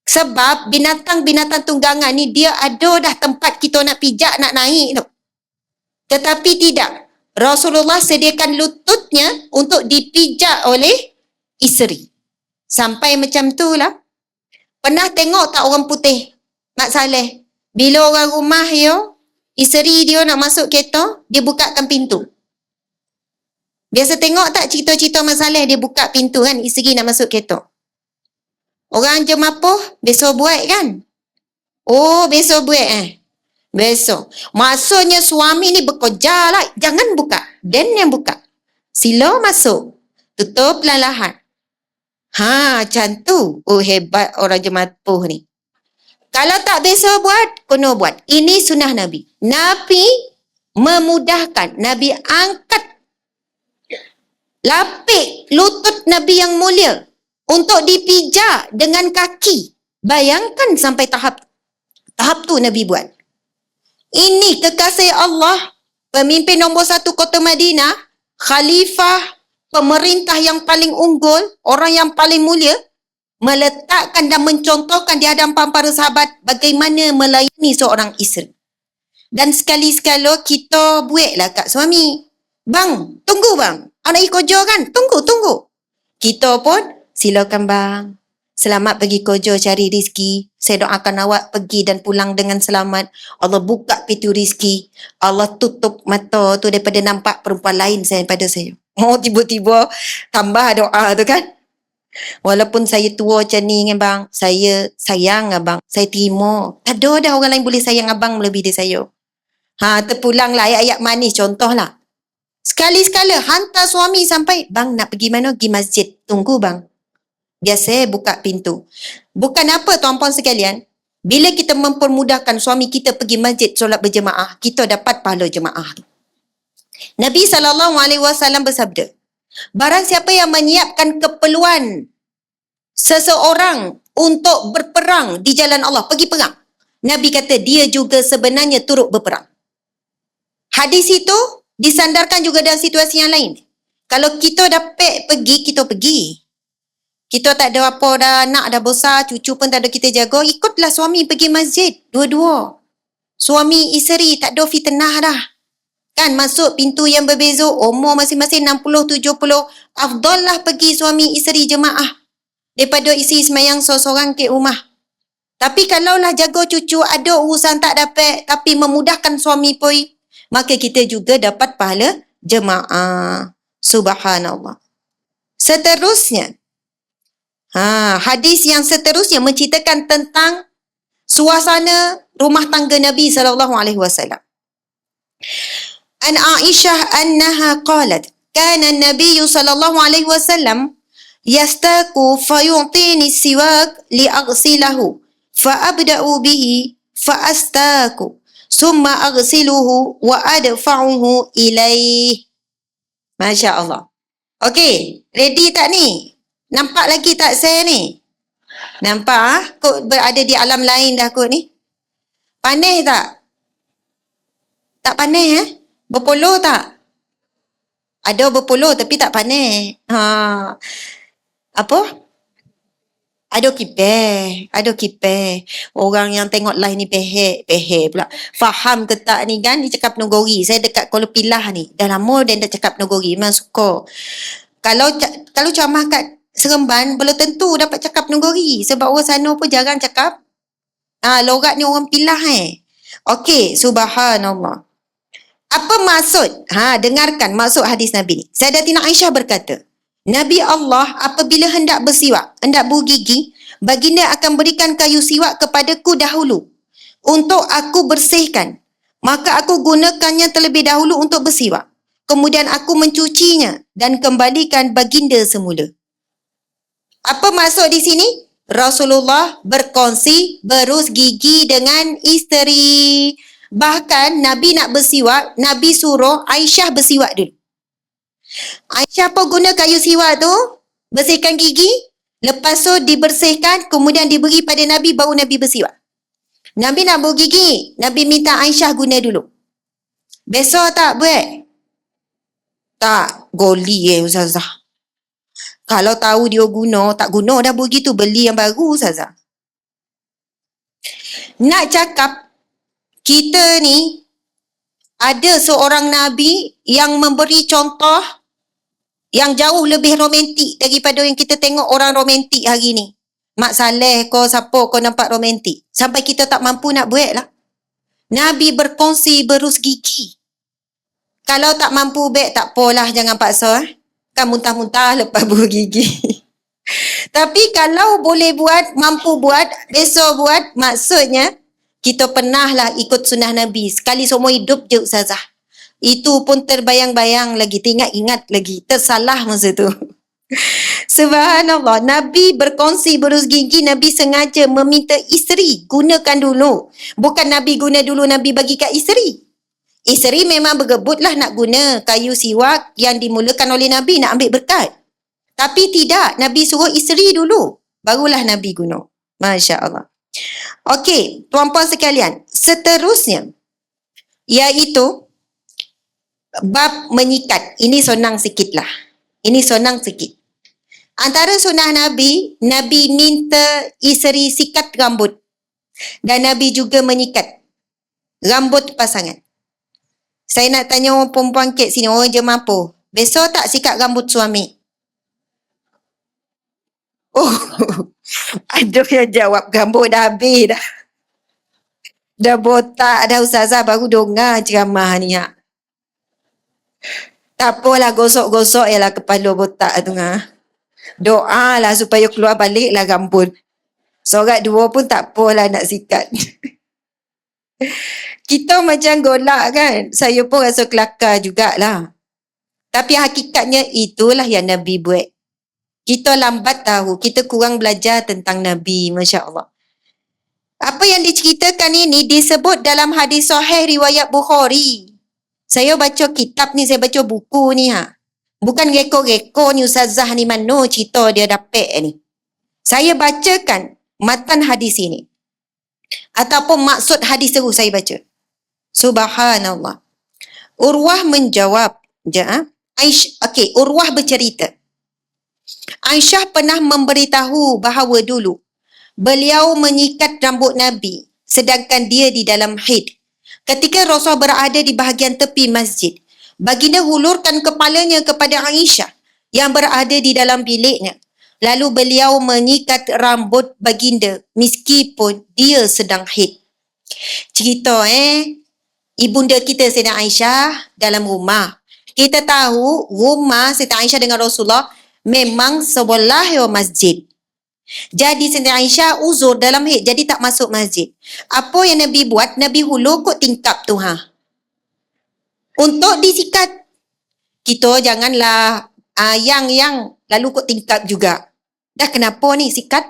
Speaker 1: Sebab binatang-binatang tunggangan ni dia ada dah tempat kita nak pijak, nak naik tu. Tetapi tidak. Rasulullah sediakan lututnya untuk dipijak oleh isteri. Sampai macam tu lah. Pernah tengok tak orang putih? Mak Saleh. Bila orang rumah isteri dia nak masuk kereta, dia bukakan pintu. Biasa tengok tak cerita-cerita Mak Saleh, dia buka pintu kan, isteri nak masuk kereta. Orang Jemapuh, besok buat kan? Oh, besok buat besok. Maksudnya suami ni bekerja lah. Jangan buka. Dan yang buka. Sila masuk. Tutup perlahan-lahan. Macam tu. Oh, hebat orang Jemapuh ni. Kalau tak biasa buat, kena buat. Ini sunnah Nabi. Nabi memudahkan. Nabi angkat lapik lutut Nabi yang mulia untuk dipijak dengan kaki. Bayangkan sampai tahap tu Nabi buat. Ini kekasih Allah, pemimpin nombor 1 kota Madinah, khalifah, pemerintah yang paling unggul, orang yang paling mulia, meletakkan dan mencontohkan di hadapan para sahabat bagaimana melayani seorang isteri. Dan sekali-sekala kita buatlah kat suami. Bang, tunggu bang. Anak kerja kan? Tunggu. Kita pun Silakan bang. Selamat pergi kerja cari rezeki. Saya doakan awak pergi dan pulang dengan selamat. Allah buka pintu rezeki. Allah tutup mata tu daripada nampak perempuan lain daripada saya. Oh, tiba-tiba tambah doa tu kan. Walaupun saya tua macam ni kan bang, saya sayang abang. Saya terima. Tak ada dah orang lain boleh sayang abang melebihi dari saya. Terpulanglah ayat-ayat manis contohlah. Sekali-sekala hantar suami sampai, bang nak pergi mana? Pergi masjid. Tunggu bang. Biar saya buka pintu. Bukan apa tuan-puan sekalian, bila kita mempermudahkan suami kita pergi masjid solat berjemaah, kita dapat pahala jemaah tu. Nabi SAW bersabda, barang siapa yang menyiapkan keperluan seseorang untuk berperang di jalan Allah, pergi perang, Nabi kata dia juga sebenarnya turut berperang. Hadis itu disandarkan juga dalam situasi yang lain. Kalau kita dapat pergi, kita pergi. Kita tak ada apa dah, anak dah besar, cucu pun tak ada kita jaga, ikutlah suami pergi masjid, dua-dua. Suami isteri tak ada fitnah dah. Kan masuk pintu yang berbeza, umur masing-masing 60, 70, afdal lah pergi suami isteri jemaah daripada isi semayang seorang ke rumah. Tapi kalaulah jaga cucu, ada urusan tak dapat, tapi memudahkan suami pun, maka kita juga dapat pahala jemaah. Subhanallah. Seterusnya, hadis yang seterusnya menceritakan tentang suasana rumah tangga Nabi SAW. An Aisyah annaha qalat, kana an-nabiy sallallahu alaihi wasallam yastaku fayu'tini siwak li'aghsilahu fa'abda'u bihi fa'astaku summa aghsiluhu wa adfa'uhu ilaih. Masya Allah. Okey, ready tak ni? Nampak lagi tak saya ni? Nampak? Kok berada di alam lain dah kot ni? Panas tak? Tak panas Berpuluh tak? Ada berpuluh tapi tak panas. Apa? Ada kiper. Orang yang tengok live ni pehek pula. Faham ke tak ni kan? Ni cakap Nogori. Saya dekat Kuala Pilah ni. Dah lama dan dah cakap Nogori. Memang suka. Kalau ceramah kat Seremban, belum tentu dapat cakap Nogori. Sebab orang sana pun jarang cakap. Logat ni orang Pilah Okey, subhanallah. Apa maksud? Dengarkan maksud hadis Nabi ni. Sayyidatina Aisyah berkata, Nabi Allah apabila hendak bersiwak, hendak bergigi, baginda akan berikan kayu siwak kepadaku dahulu untuk aku bersihkan. Maka aku gunakannya terlebih dahulu untuk bersiwak. Kemudian aku mencucinya dan kembalikan baginda semula. Apa maksud di sini? Rasulullah berkongsi berus gigi dengan isteri. Bahkan Nabi nak bersiwak, Nabi suruh Aisyah bersiwak dulu. Aisyah pun guna kayu siwak tu, bersihkan gigi, lepas tu dibersihkan, kemudian diberi pada Nabi, baru Nabi bersiwak. Nabi nak bergigi, Nabi minta Aisyah guna dulu. Besok tak buat? Tak, goli Ustazah. Kalau tahu dia guna, tak guna dah begitu, beli yang baru Ustazah. Nak cakap, kita ni ada seorang Nabi yang memberi contoh yang jauh lebih romantik daripada yang kita tengok orang romantik hari ni. Mak Saleh kau siapa kau nampak romantik. Sampai kita tak mampu nak buat lah. Nabi berkongsi berus gigi. Kalau tak mampu buat tak apalah, jangan paksa. Kan muntah-muntah lepas berus gigi. Tapi kalau boleh buat, mampu buat, besok buat, maksudnya kita pernahlah ikut sunnah Nabi. Sekali seumur hidup je Ustazah. Itu pun terbayang-bayang lagi, teringat-ingat lagi, tersalah masa tu. Subhanallah, Nabi berkongsi berus gigi, Nabi sengaja meminta isteri gunakan dulu. Bukan Nabi guna dulu, Nabi bagi kat isteri. Isteri memang bergebutlah nak guna kayu siwak yang dimulakan oleh Nabi, nak ambil berkat. Tapi tidak, Nabi suruh isteri dulu, barulah Nabi guna. Masya Allah. Okey, tuan-puan sekalian, seterusnya iaitu bab menyikat. Ini senang sikit lah. Ini senang sikit. Antara sunnah Nabi, Nabi minta isteri sikat rambut. Dan Nabi juga menyikat rambut pasangan. Saya nak tanya orang perempuan kat sini, orang jemaah apa? Besok tak sikat rambut suami? Oh, ada yang jawab rambut dah habis dah. Dah botak dah ustazah baru dengar ceramah ni. Ha. Tak apalah gosok-gosok je lah kepala botak tu. Ha. Doa lah supaya keluar balik lah rambut. Sorat dua pun tak apalah nak sikat. Kita macam golak kan. Saya pun rasa kelakar jugalah. Tapi hakikatnya itulah yang Nabi buat. Kita lambat tahu. Kita kurang belajar tentang Nabi. Masya Allah. Apa yang diceritakan ini disebut dalam hadis sahih riwayat Bukhari. Saya baca kitab ni, saya baca buku ni. Ha. Bukan rekod-rekod ni ustazah ni mana cerita dia dapat ni. Saya bacakan matan hadis ini. Ataupun maksud hadis tersebut saya baca. Subhanallah. Urwah menjawab. Urwah bercerita. Aisyah pernah memberitahu bahawa dulu beliau menyikat rambut Nabi sedangkan dia di dalam haid. Ketika Rasul berada di bahagian tepi masjid, baginda hulurkan kepalanya kepada Aisyah yang berada di dalam biliknya. Lalu beliau menyikat rambut baginda meskipun dia sedang haid. Cerita ibunda kita Sayyidah Aisyah dalam rumah. Kita tahu rumah Sayyidah Aisyah dengan Rasulullah memang sebelah masjid. Jadi Sayyidah Aisyah uzur dalam haid, jadi tak masuk masjid. Apa yang Nabi buat? Nabi hulur kot tingkap tu untuk disikat. Kita janganlah yang lalu kot tingkap juga. Dah kenapa ni sikat?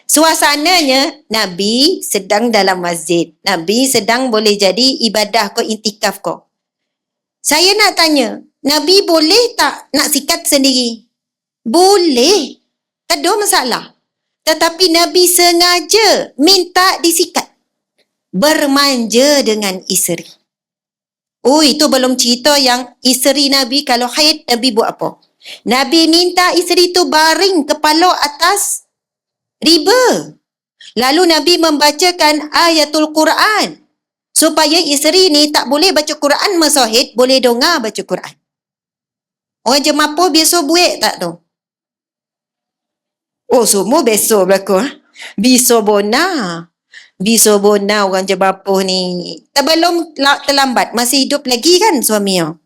Speaker 1: Suasananya Nabi sedang dalam masjid. Nabi sedang boleh jadi ibadah ko intikaf ko. Saya nak tanya, Nabi boleh tak nak sikat sendiri? Boleh. Tak ada masalah. Tetapi Nabi sengaja minta disikat. Bermanja dengan isteri. Oh, itu belum cerita yang isteri Nabi kalau haid, Nabi buat apa? Nabi minta isteri tu baring kepala atas riba. Lalu Nabi membacakan ayatul Quran. Supaya isteri ni tak boleh baca Quran masa haid, boleh dengar baca Quran. Orang jemaah biasa buat tak tu? Oh, semua biasa berlaku. Bisa bona. Bisa bona orang jemaah ni. Belum terlambat. Masih hidup lagi kan suami yang?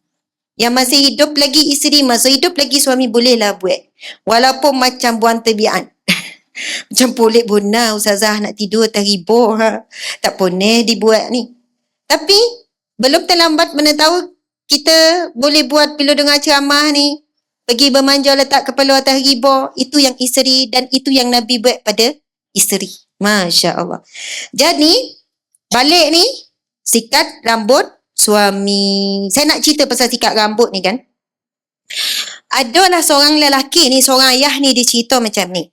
Speaker 1: Yang masih hidup lagi isteri, masih hidup lagi suami bolehlah buat. Walaupun macam buang terbian. Macam polik bona ustazah nak tidur terhibur. Tak boleh dibuat ni. Tapi belum terlambat mana tahu kita boleh buat bila dengar ceramah ni. Pergi bermanja letak kepala atas riba. Itu yang isteri dan itu yang Nabi buat pada isteri. Masya Allah. Jadi balik ni sikat rambut suami. Saya nak cerita pasal sikat rambut ni kan. Adalah seorang lelaki ni, seorang ayah ni dia cerita macam ni.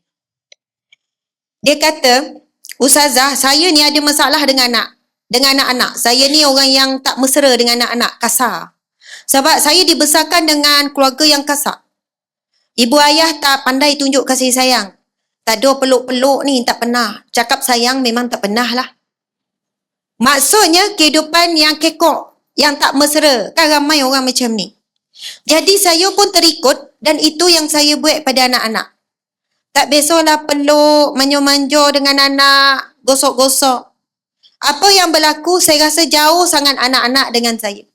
Speaker 1: Dia kata, ustazah, saya ni ada masalah dengan anak-anak. Saya ni orang yang tak mesra dengan anak-anak, kasar. Sebab saya dibesarkan dengan keluarga yang kasar. Ibu ayah tak pandai tunjuk kasih sayang. Tak ada peluk-peluk ni, tak pernah. Cakap sayang memang tak pernah lah. Maksudnya kehidupan yang kekok, yang tak mesra. Kan ramai orang macam ni. Jadi saya pun terikut dan itu yang saya buat pada anak-anak. Tak biasalah peluk, manjo-manjo dengan anak, gosok-gosok. Apa yang berlaku, saya rasa jauh sangat anak-anak dengan saya.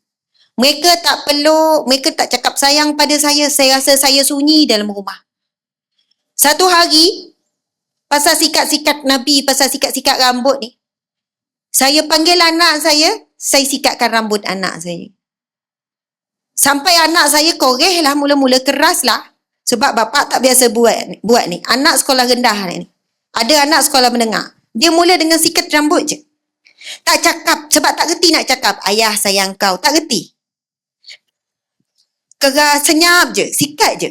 Speaker 1: Mereka tak peluk, mereka tak cakap sayang pada saya rasa saya sunyi dalam rumah. Satu hari, pasal sikat-sikat Nabi, pasal sikat-sikat rambut ni, saya panggil anak saya sikatkan rambut anak saya. Sampai anak saya koreh lah, mula-mula keras lah. Sebab bapak tak biasa buat ni. Anak sekolah rendah ni. Ada anak sekolah menengah. Dia mula dengan sikat rambut je. Tak cakap. Sebab tak reti nak cakap. Ayah sayang kau. Tak reti. Keras senyap je. Sikat je.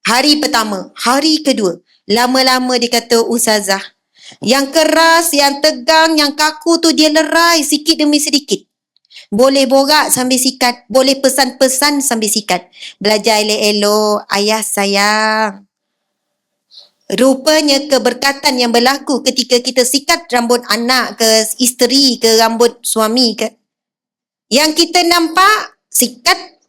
Speaker 1: Hari pertama. Hari kedua. Lama-lama dia kata, ustazah. Yang keras, yang tegang, yang kaku tu dia lerai sikit demi sedikit. Boleh borak sambil sikat. Boleh pesan-pesan sambil sikat. Belajar elok-elok. Ayah sayang. Rupanya keberkatan yang berlaku ketika kita sikat rambut anak ke, isteri ke, rambut suami ke. Yang kita nampak, sikat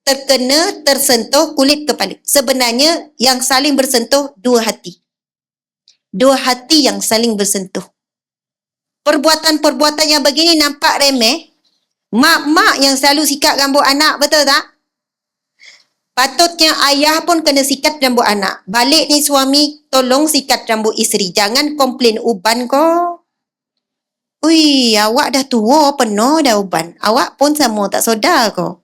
Speaker 1: terkena, tersentuh kulit kepala. Sebenarnya yang saling bersentuh dua hati. Dua hati yang saling bersentuh. Perbuatan-perbuatan yang begini nampak remeh. Mak-mak yang selalu sikat rambut anak, betul tak? Patutnya ayah pun kena sikat rambut anak. Balik ni suami, tolong sikat rambut isteri. Jangan komplain uban kau. Ui, awak dah tua, penuh dah uban. Awak pun sama tak sedar kau.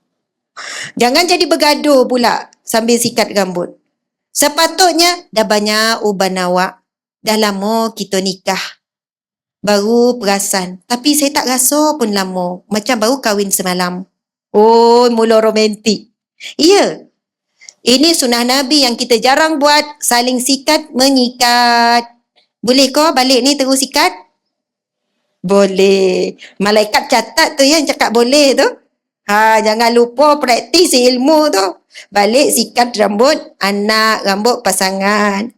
Speaker 1: Jangan jadi bergaduh pula sambil sikat rambut. Sepatutnya dah banyak uban awak. Dah lama kita nikah. Baru perasan. Tapi saya tak rasa pun lama. Macam baru kahwin semalam. Oh, mula romantik. Ya. Ini sunnah Nabi yang kita jarang buat. Saling sikat, menyikat. Boleh kau balik ni terus sikat? Boleh. Malaikat catat tu yang cakap boleh tu. Jangan lupa praktis ilmu tu. Balik sikat rambut anak, rambut pasangan.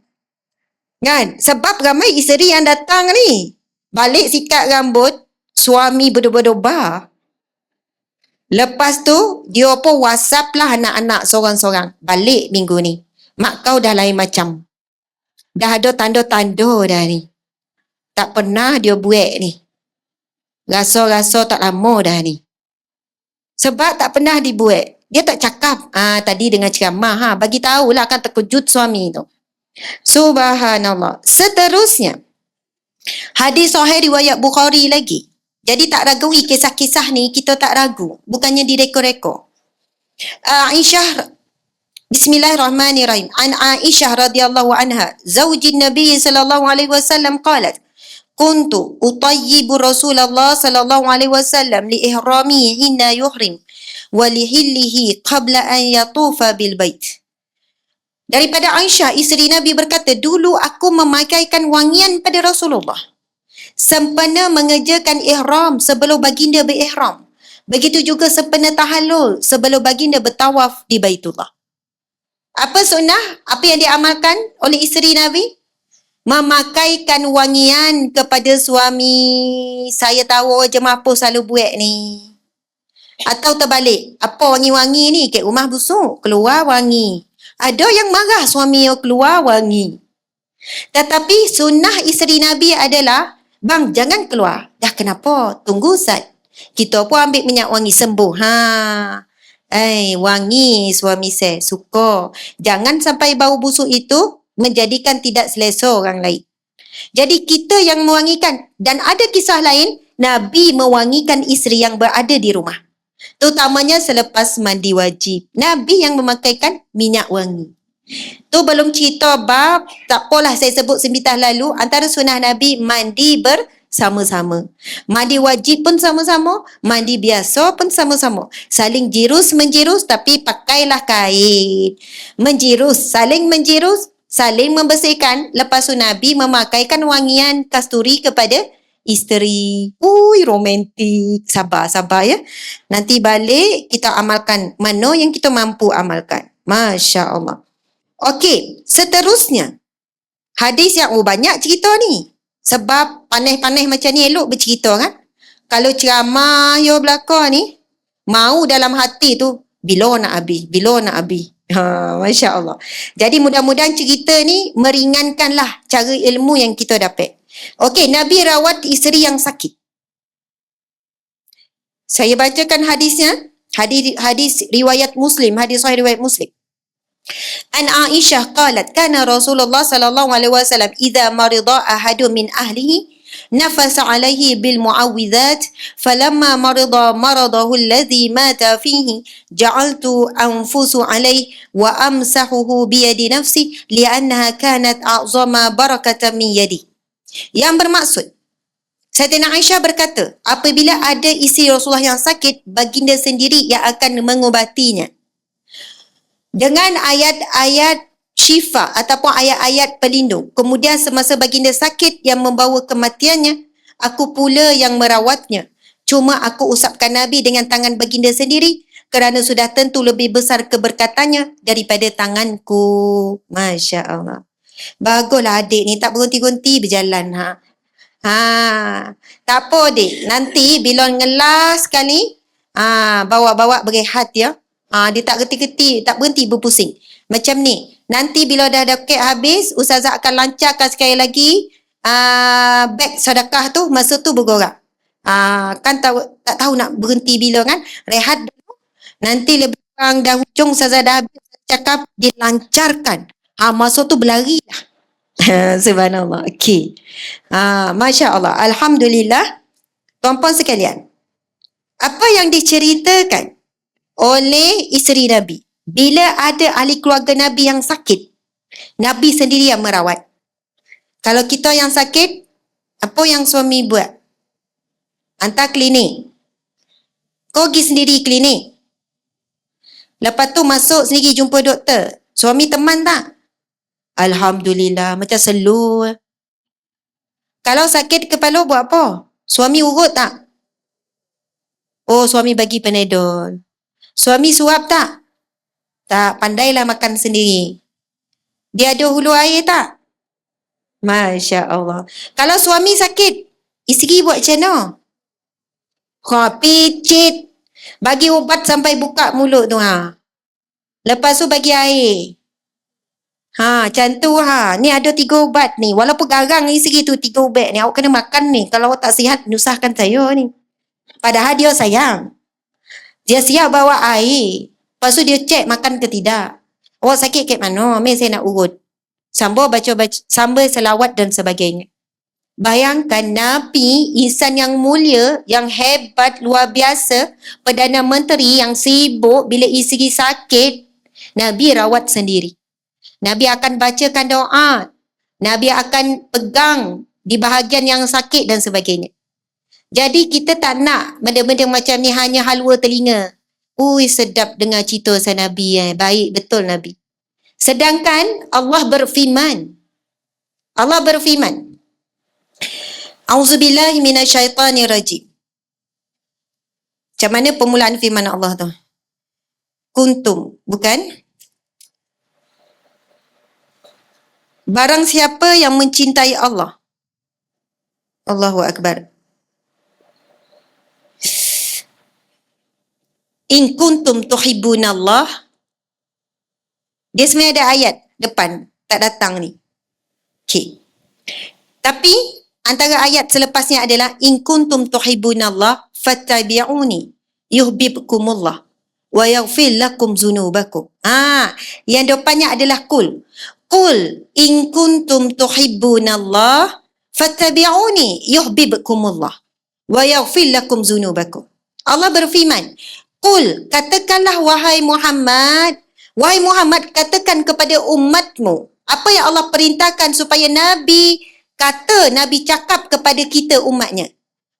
Speaker 1: Kan? Sebab ramai isteri yang datang ni. Balik sikat rambut, suami berdoba-doba. Lepas tu, dia pun WhatsApp lah anak-anak sorang-sorang. Balik minggu ni. Mak kau dah lain macam. Dah ada tanda-tanda dah ni. Tak pernah dia buat ni. Rasa-rasa tak lama dah ni. Sebab tak pernah dibuat. Dia tak cakap. Tadi dengan ceramah. Bagi tahulah kan terkejut suami tu. Subhanallah. Seterusnya. Hadis sahih riwayat Bukhari lagi. Jadi tak ragui kisah-kisah ni, kita tak ragu. Bukannya direko-reko. Aisyah, Bismillahirrahmanirrahim. An Aisyah radhiyallahu anha, zawjin Nabi sallallahu alaihi wasallam qalat, kuntu utayyibu Rasulullah sallallahu alaihi wasallam li ihrami hina yuhrim wa li hillihi qabla an yatufa bil bait. Daripada Aisyah, isteri Nabi berkata, dulu aku memakaikan wangian pada Rasulullah sempena mengerjakan ihram sebelum baginda berihram. Begitu juga sempena tahallul sebelum baginda bertawaf di Baitullah. Apa sunnah? Apa yang diamalkan oleh isteri Nabi? Memakaikan wangian kepada suami. Saya tahu jemaah apa selalu buat ni. Atau terbalik. Apa wangi-wangi ni? Kat rumah busuk. Keluar wangi. Ada yang marah suami keluar wangi. Tetapi sunnah isteri Nabi adalah, bang, jangan keluar. Dah kenapa? Tunggu Ustaz. Kita pun ambil minyak wangi sembuh. Wangi suami saya. Suka. Jangan sampai bau busuk itu menjadikan tidak selesa orang lain. Jadi kita yang mewangikan. Dan ada kisah lain, Nabi mewangikan isteri yang berada di rumah. Terutamanya selepas mandi wajib. Nabi yang memakaikan minyak wangi. Tu belum cerita bab, tak apalah saya sebut sebentar lalu, antara sunnah Nabi mandi bersama-sama. Mandi wajib pun sama-sama, mandi biasa pun sama-sama. Saling jirus-menjirus tapi pakailah kain. Menjirus, saling menjirus, saling membersihkan. Lepas tu Nabi memakaikan wangian kasturi kepada isteri. Romantik. Sabar ya. Nanti balik kita amalkan mana yang kita mampu amalkan. Masya Allah. Okey, seterusnya. Hadis yang banyak cerita ni. Sebab panas-panas macam ni elok bercerita kan. Kalau ceramah yo belakang ni, mau dalam hati tu, bila nak habis. Masya Allah. Jadi mudah-mudahan cerita ni meringankanlah cara ilmu yang kita dapat. Okey, Nabi rawat isteri yang sakit. Saya bacakan hadisnya. Hadis riwayat Muslim, hadis sahih riwayat Muslim. An Aisyah qalat kana Rasulullah sallallahu alaihi wasallam idza marida ahadun min ahlihi nafasa alaihi bil muawwidzat falamma marida maradahu alladhi mata fihi ja'altu anfusu alaihi wa amsahuhu bi yadi nafsi li'annaha kanat a'zama barakatan min yadi. Yang bermaksud, Sayyidina Aisyah berkata, apabila ada isteri Rasulullah yang sakit, baginda sendiri yang akan mengubatinya dengan ayat-ayat syifa ataupun ayat-ayat pelindung. Kemudian semasa baginda sakit yang membawa kematiannya, aku pula yang merawatnya. Cuma aku usapkan Nabi dengan tangan baginda sendiri kerana sudah tentu lebih besar keberkatannya daripada tanganku. Masya Allah. Baguslah adik ni tak berhenti-henti berjalan. Tak apa adik. Nanti bila ngelas sekali, bawa-bawa berehat ya. Dia tak reti-reti, tak berhenti berpusing. Macam ni. Nanti bila dah dekat habis, Ustazah akan lancarkan sekali lagi beg sedekah tu, masa tu bergorak. Kan tak tahu nak berhenti bila kan. Rehat dulu. Nanti lebih kurang dah hujung, Ustazah dah habis cakap, dilancarkan. Masa tu berlari lah. Subhanallah. Okey. Masya Allah. Alhamdulillah. Tuan-puan sekalian. Apa yang diceritakan oleh isteri Nabi. Bila ada ahli keluarga Nabi yang sakit, Nabi sendiri yang merawat. Kalau kita yang sakit, apa yang suami buat? Hantar klinik. Kau pergi sendiri klinik. Lepas tu masuk sendiri jumpa doktor. Suami teman tak? Alhamdulillah, macam slow. Kalau sakit kepala buat apa? Suami urut tak? Oh, suami bagi Panadol. Suami suap tak? Tak, pandailah makan sendiri. Dia ada hulu air tak? Masya Allah. Kalau suami sakit, isteri buat macam mana? Picit. Bagi ubat sampai buka mulut tu. Lepas tu bagi air. Macam tu. Ni ada 3 ubat ni. Walaupun garang isteri tu 3 ubat ni. Awak kena makan ni. Kalau awak tak sihat, nyusahkan saya ni. Padahal dia sayang. Dia siap bawa air. Lepas tu dia cek makan ke tidak. Awak sakit kat mana? Mari saya nak urut. Sambil baca-baca, sambil selawat dan sebagainya. Bayangkan Nabi, insan yang mulia, yang hebat, luar biasa, Perdana Menteri yang sibuk bila isteri sakit, Nabi rawat sendiri. Nabi akan bacakan doa. Nabi akan pegang di bahagian yang sakit dan sebagainya. Jadi kita tak nak benda-benda macam ni hanya halwa telinga. Ui, sedap dengar cerita pasal Nabi. Baik betul Nabi. Sedangkan Allah berfirman. Auzubillahi minasyaitanirrajim. Macam mana permulaan firman Allah tu? Kuntum, bukan? Barang siapa yang mencintai Allah. Allahu Akbar. In kuntum tuhibbunallah. Dia sebenarnya ada ayat depan, tak datang ni. Okey. Tapi antara ayat selepasnya adalah in kuntum tuhibbunallah fattabi'uni yuhibbukumullah wa yaghfir lakum dzunubakum. Yang depannya adalah kul. Qul in kuntum tuhibbunallah fattabi'uni yuhibbukumullah wa yaghfir lakum dzunubakum. Allah berfirman, Qul, katakanlah wahai Muhammad, katakan kepada umatmu apa yang Allah perintahkan supaya Nabi cakap kepada kita umatnya.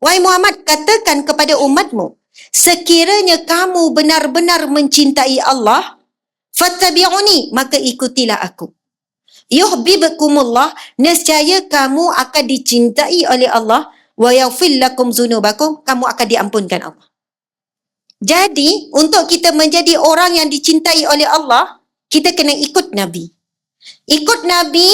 Speaker 1: Wahai Muhammad, katakan kepada umatmu, sekiranya kamu benar-benar mencintai Allah, fattabi'uni, maka ikutilah aku. Yuhibbukumullah, nescaya kamu akan dicintai oleh Allah, wa yaghfir lakum dzunubakum, kamu akan diampunkan Allah. Jadi, untuk kita menjadi orang yang dicintai oleh Allah, kita kena ikut Nabi. Ikut Nabi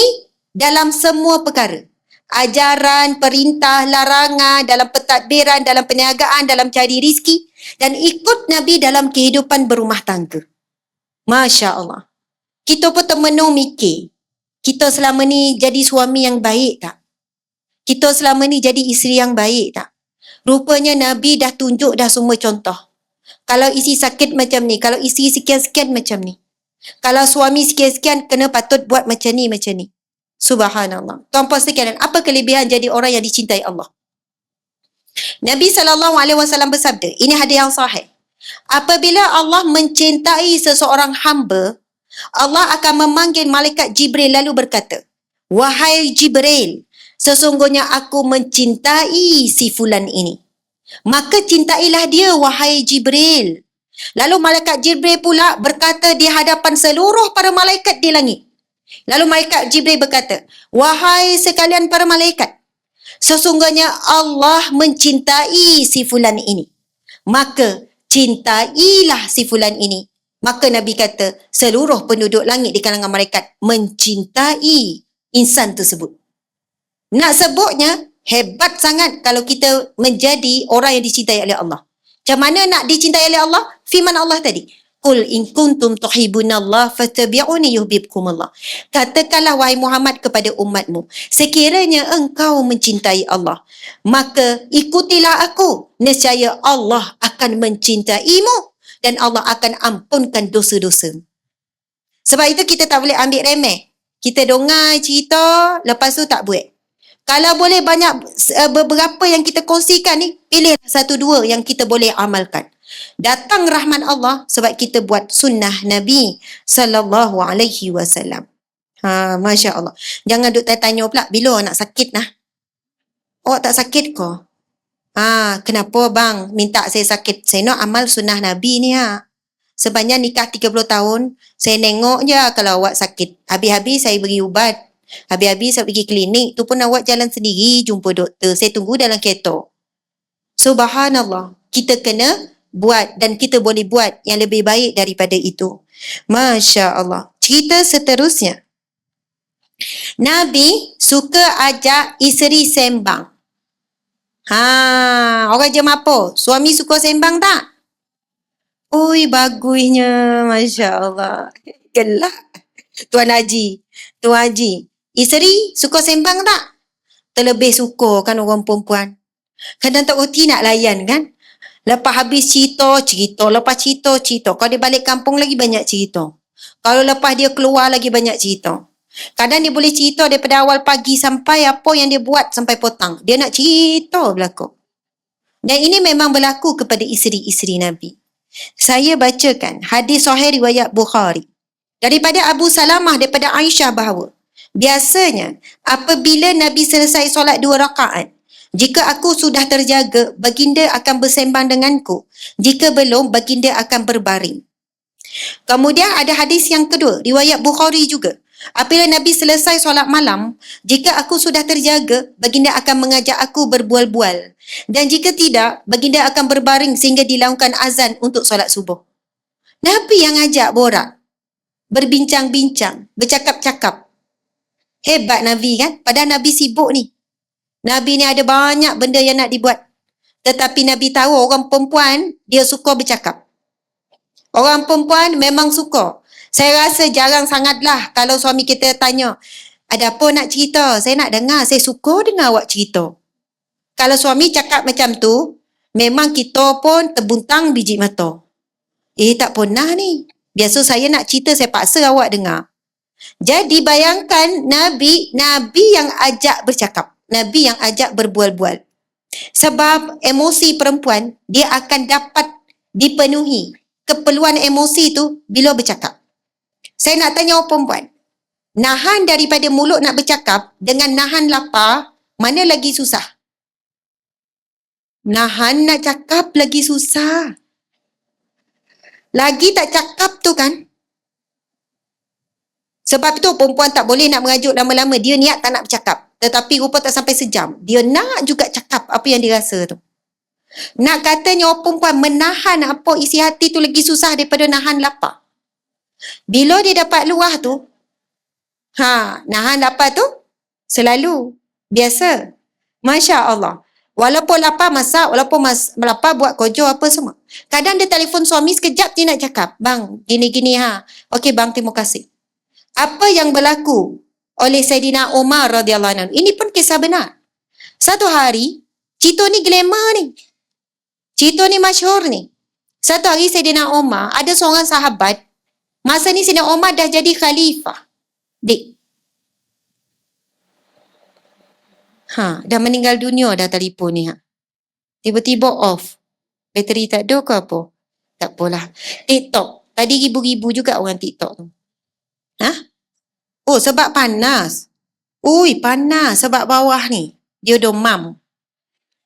Speaker 1: dalam semua perkara. Ajaran, perintah, larangan, dalam pentadbiran, dalam perniagaan, dalam cari rizki. Dan ikut Nabi dalam kehidupan berumah tangga. Masya Allah. Kita pun termenung mikir. Kita selama ni jadi suami yang baik tak? Kita selama ni jadi isteri yang baik tak? Rupanya Nabi dah tunjuk dah semua contoh. Kalau isteri sakit macam ni, kalau isteri sekian-sekian macam ni. Kalau suami sekian-sekian, kena patut buat macam ni, macam ni. Subhanallah. Tuan-puan sekalian, apa kelebihan jadi orang yang dicintai Allah? Nabi SAW bersabda, ini hadis yang sahih. Apabila Allah mencintai seseorang hamba, Allah akan memanggil malaikat Jibril lalu berkata, wahai Jibril, sesungguhnya aku mencintai si fulan ini. Maka cintailah dia, wahai Jibril. Lalu malaikat Jibril pula berkata di hadapan seluruh para malaikat di langit. Lalu malaikat Jibril berkata, wahai sekalian para malaikat, sesungguhnya Allah mencintai si fulan ini. Maka cintailah si fulan ini. Maka Nabi kata, seluruh penduduk langit di kalangan malaikat mencintai insan tersebut. Nak sebutnya, hebat sangat kalau kita menjadi orang yang dicintai oleh Allah. Macam mana nak dicintai oleh Allah? Firman Allah tadi. Qul in kuntum tuhibbunallah fattabi'uni yuhibbukumullah. Katakanlah wahai Muhammad kepada umatmu, sekiranya engkau mencintai Allah, maka ikutilah aku. Nescaya Allah akan mencintaimu dan Allah akan ampunkan dosa-dosa. Sebab itu kita tak boleh ambil remeh. Kita dengar cerita, lepas tu tak buat. Kalau boleh banyak beberapa yang kita kongsikan ni, pilih satu dua yang kita boleh amalkan. Datang rahmat Allah sebab kita buat sunnah Nabi sallallahu alaihi wasallam. Masya Allah. Jangan duk tanya pula, bila nak sakit nah? Awak tak sakit ke? Kenapa bang minta saya sakit? Saya nak amal sunnah Nabi ni Sepanjang nikah 30 tahun, saya nengok je kalau awak sakit. Habis-habis saya beri ubat. Habis-habis saya pergi klinik, tu pun awak jalan sendiri jumpa doktor. Saya tunggu dalam kereta. Subhanallah. Kita kena buat dan kita boleh buat yang lebih baik daripada itu. Masya Allah. Cerita seterusnya. Nabi suka ajak isteri sembang. Orang jam apa? Suami suka sembang tak? Ui, bagusnya. Masya Allah. Gelak. Tuan Haji. Tuan Haji. Isteri suka sembang tak? Terlebih suka kan orang perempuan. Kadang tak reti nak layan kan? Lepas habis cerita. Lepas cerita. Kalau dia balik kampung lagi banyak cerita. Kalau lepas dia keluar lagi banyak cerita. Kadang dia boleh cerita daripada awal pagi sampai apa yang dia buat sampai petang. Dia nak cerita berlaku. Dan ini memang berlaku kepada isteri-isteri Nabi. Saya bacakan hadis sahih riwayat Bukhari. Daripada Abu Salamah daripada Aisyah bahawa biasanya apabila Nabi selesai solat 2 rakaat, jika aku sudah terjaga, baginda akan bersembang denganku. Jika belum, baginda akan berbaring. Kemudian ada hadis yang kedua, riwayat Bukhari juga. Apabila Nabi selesai solat malam, jika aku sudah terjaga, baginda akan mengajak aku berbual-bual. Dan jika tidak, baginda akan berbaring sehingga dilakukan azan untuk solat subuh. Nabi yang ajak borak, berbincang-bincang, bercakap-cakap. Hebat Nabi kan? Padahal Nabi sibuk ni. Nabi ni ada banyak benda yang nak dibuat. Tetapi Nabi tahu orang perempuan, dia suka bercakap. Orang perempuan memang suka. Saya rasa jarang sangatlah kalau suami kita tanya, ada apa nak cerita? Saya nak dengar. Saya suka dengar awak cerita. Kalau suami cakap macam tu, memang kita pun terbuntang biji mata. Tak pernah ni. Biasa saya nak cerita, saya paksa awak dengar. Jadi bayangkan Nabi yang ajak bercakap. Nabi yang ajak berbual-bual. Sebab emosi perempuan, dia akan dapat dipenuhi. Keperluan emosi tu bila bercakap. Saya nak tanya orang perempuan. Nahan daripada mulut nak bercakap dengan nahan lapar, mana lagi susah? Nahan nak cakap lagi susah. Lagi tak cakap tu kan? Sebab tu perempuan tak boleh nak mengajuk lama-lama. Dia niat tak nak bercakap. Tetapi rupa tak sampai sejam. Dia nak juga cakap apa yang dia rasa tu. Nak katanya orang perempuan menahan apa isi hati tu lagi susah daripada nahan lapar. Bila dia dapat luah tu, nahan lapar tu selalu biasa. Masya Allah. Walaupun lapar masak, walaupun lapar buat kerja apa semua. Kadang dia telefon suami sekejap dia nak cakap, bang, gini-gini Okey bang, terima kasih. Apa yang berlaku oleh Saidina Umar radhiyallahu anhu. Ini pun kisah benar. Satu hari, cerita ni glamour ni. Cerita ni masyhur ni. Satu hari Saidina Umar, ada seorang sahabat, masa ni Saidina Umar dah jadi khalifah. Dah meninggal dunia dah telefon ni. Tiba-tiba off. Bateri tak ada ke apa? Tak apalah. TikTok. Tadi ribu-ribu juga orang TikTok tu. Oh, sebab panas. Ui, panas sebab bawah ni. Dia domam.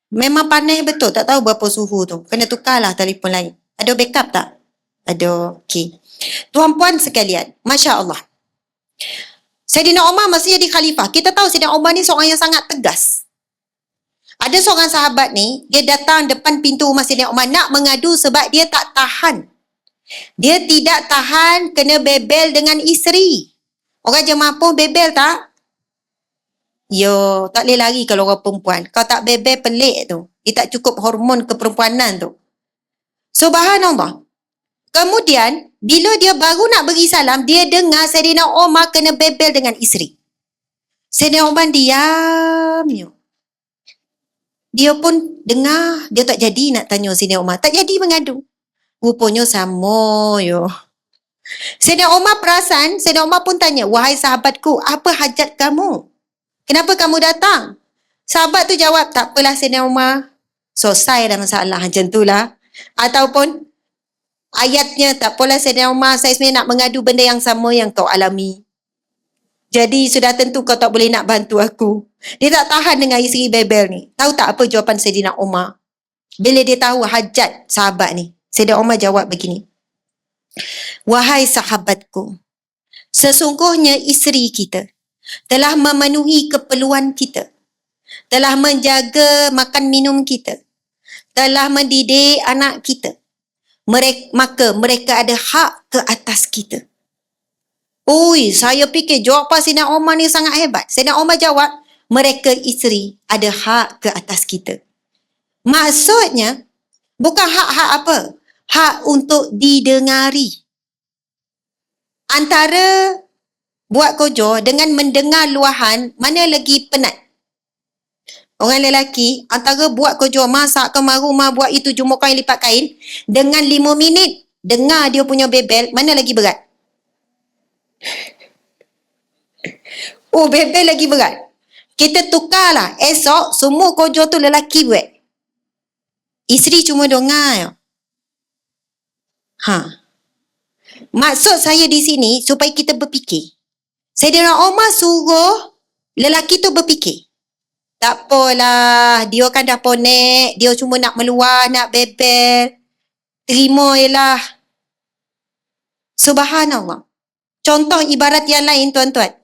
Speaker 1: Memang panas betul. Tak tahu berapa suhu tu. Kena tukarlah telefon lain. Ada backup tak? Ada. Okey. Tuan-puan sekalian. Masya Allah. Saidina Umar masih jadi khalifah. Kita tahu Saidina Umar ni seorang yang sangat tegas. Ada seorang sahabat ni, dia datang depan pintu rumah Saidina Umar nak mengadu sebab dia tak tahan. Dia tidak tahan kena bebel dengan isteri. Orang jemaah pun bebel tak? Yo, tak boleh lari kalau orang perempuan. Kalau tak bebel pelik tu. Dia tak cukup hormon keperempuanan tu. Subhanallah. Kemudian, bila dia baru nak beri salam, dia dengar Saidina Umar kena bebel dengan isteri. Saidina Umar diam je. Dia pun dengar, dia tak jadi nak tanya Saidina Umar. Tak jadi mengadu. Rupanya sama yo. Saidina Umar perasan, Saidina Umar pun tanya, wahai sahabatku, apa hajat kamu? Kenapa kamu datang? Sahabat tu jawab, tak apalah Saidina Umar. Selesai dah masalah macam tu lah. Ataupun ayatnya, tak apalah Saidina Umar, saya sebenarnya nak mengadu benda yang sama yang kau alami. Jadi sudah tentu kau tak boleh nak bantu aku. Dia tak tahan dengan isteri bebel ni. Tahu tak apa jawapan Saidina Umar? Bila dia tahu hajat sahabat ni. Saidina Umar jawab begini. Wahai sahabatku, sesungguhnya isteri kita telah memenuhi keperluan kita. Telah menjaga makan minum kita. Telah mendidik anak kita. Maka mereka ada hak ke atas kita. Ui, saya fikir jawapan Saidina Umar ni sangat hebat. Saidina Umar jawab, mereka isteri ada hak ke atas kita. Maksudnya, bukan hak-hak apa? Hak untuk didengari. Antara buat kojo dengan mendengar luahan, mana lagi penat? Orang lelaki, antara buat kojo masak ke rumah, buat itu jumur kain, lipat kain, dengan 5 minit, dengar dia punya bebel, mana lagi berat? Oh, bebel lagi berat. Kita tukarlah. Esok, semua kojo tu lelaki buat. Isteri cuma dengar. Maksud saya di sini, supaya kita berfikir. Saidina Umar suruh lelaki tu berfikir. Tak apalah, dia kan dah ponek, dia cuma nak meluah, nak bebel. Terima je lah. Subhanallah. Contoh ibarat yang lain tuan-tuan.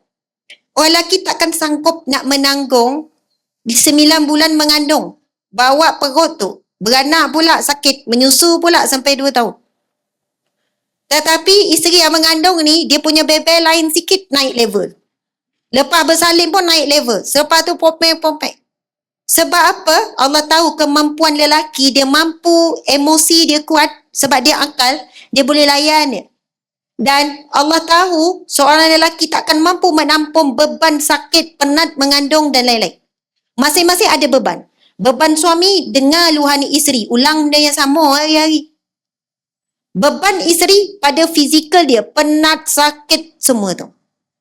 Speaker 1: Orang lelaki takkan sanggup nak menanggung 9 bulan mengandung. Bawa perut tu. Beranak pula sakit. Menyusu pula sampai 2 tahun. Tetapi isteri yang mengandung ni, dia punya bebel lain sikit naik level. Lepas bersalin pun naik level. Selepas tu popek-popek. Sebab apa? Allah tahu kemampuan lelaki, dia mampu, emosi dia kuat. Sebab dia akal, dia boleh layan dia. Dan Allah tahu seorang lelaki takkan mampu menampung beban sakit, penat, mengandung dan lain-lain. Masing-masing ada beban. Beban suami dengar luahan isteri, ulang benda yang sama hari-hari. Beban isteri pada fizikal dia, penat, sakit, semua tu.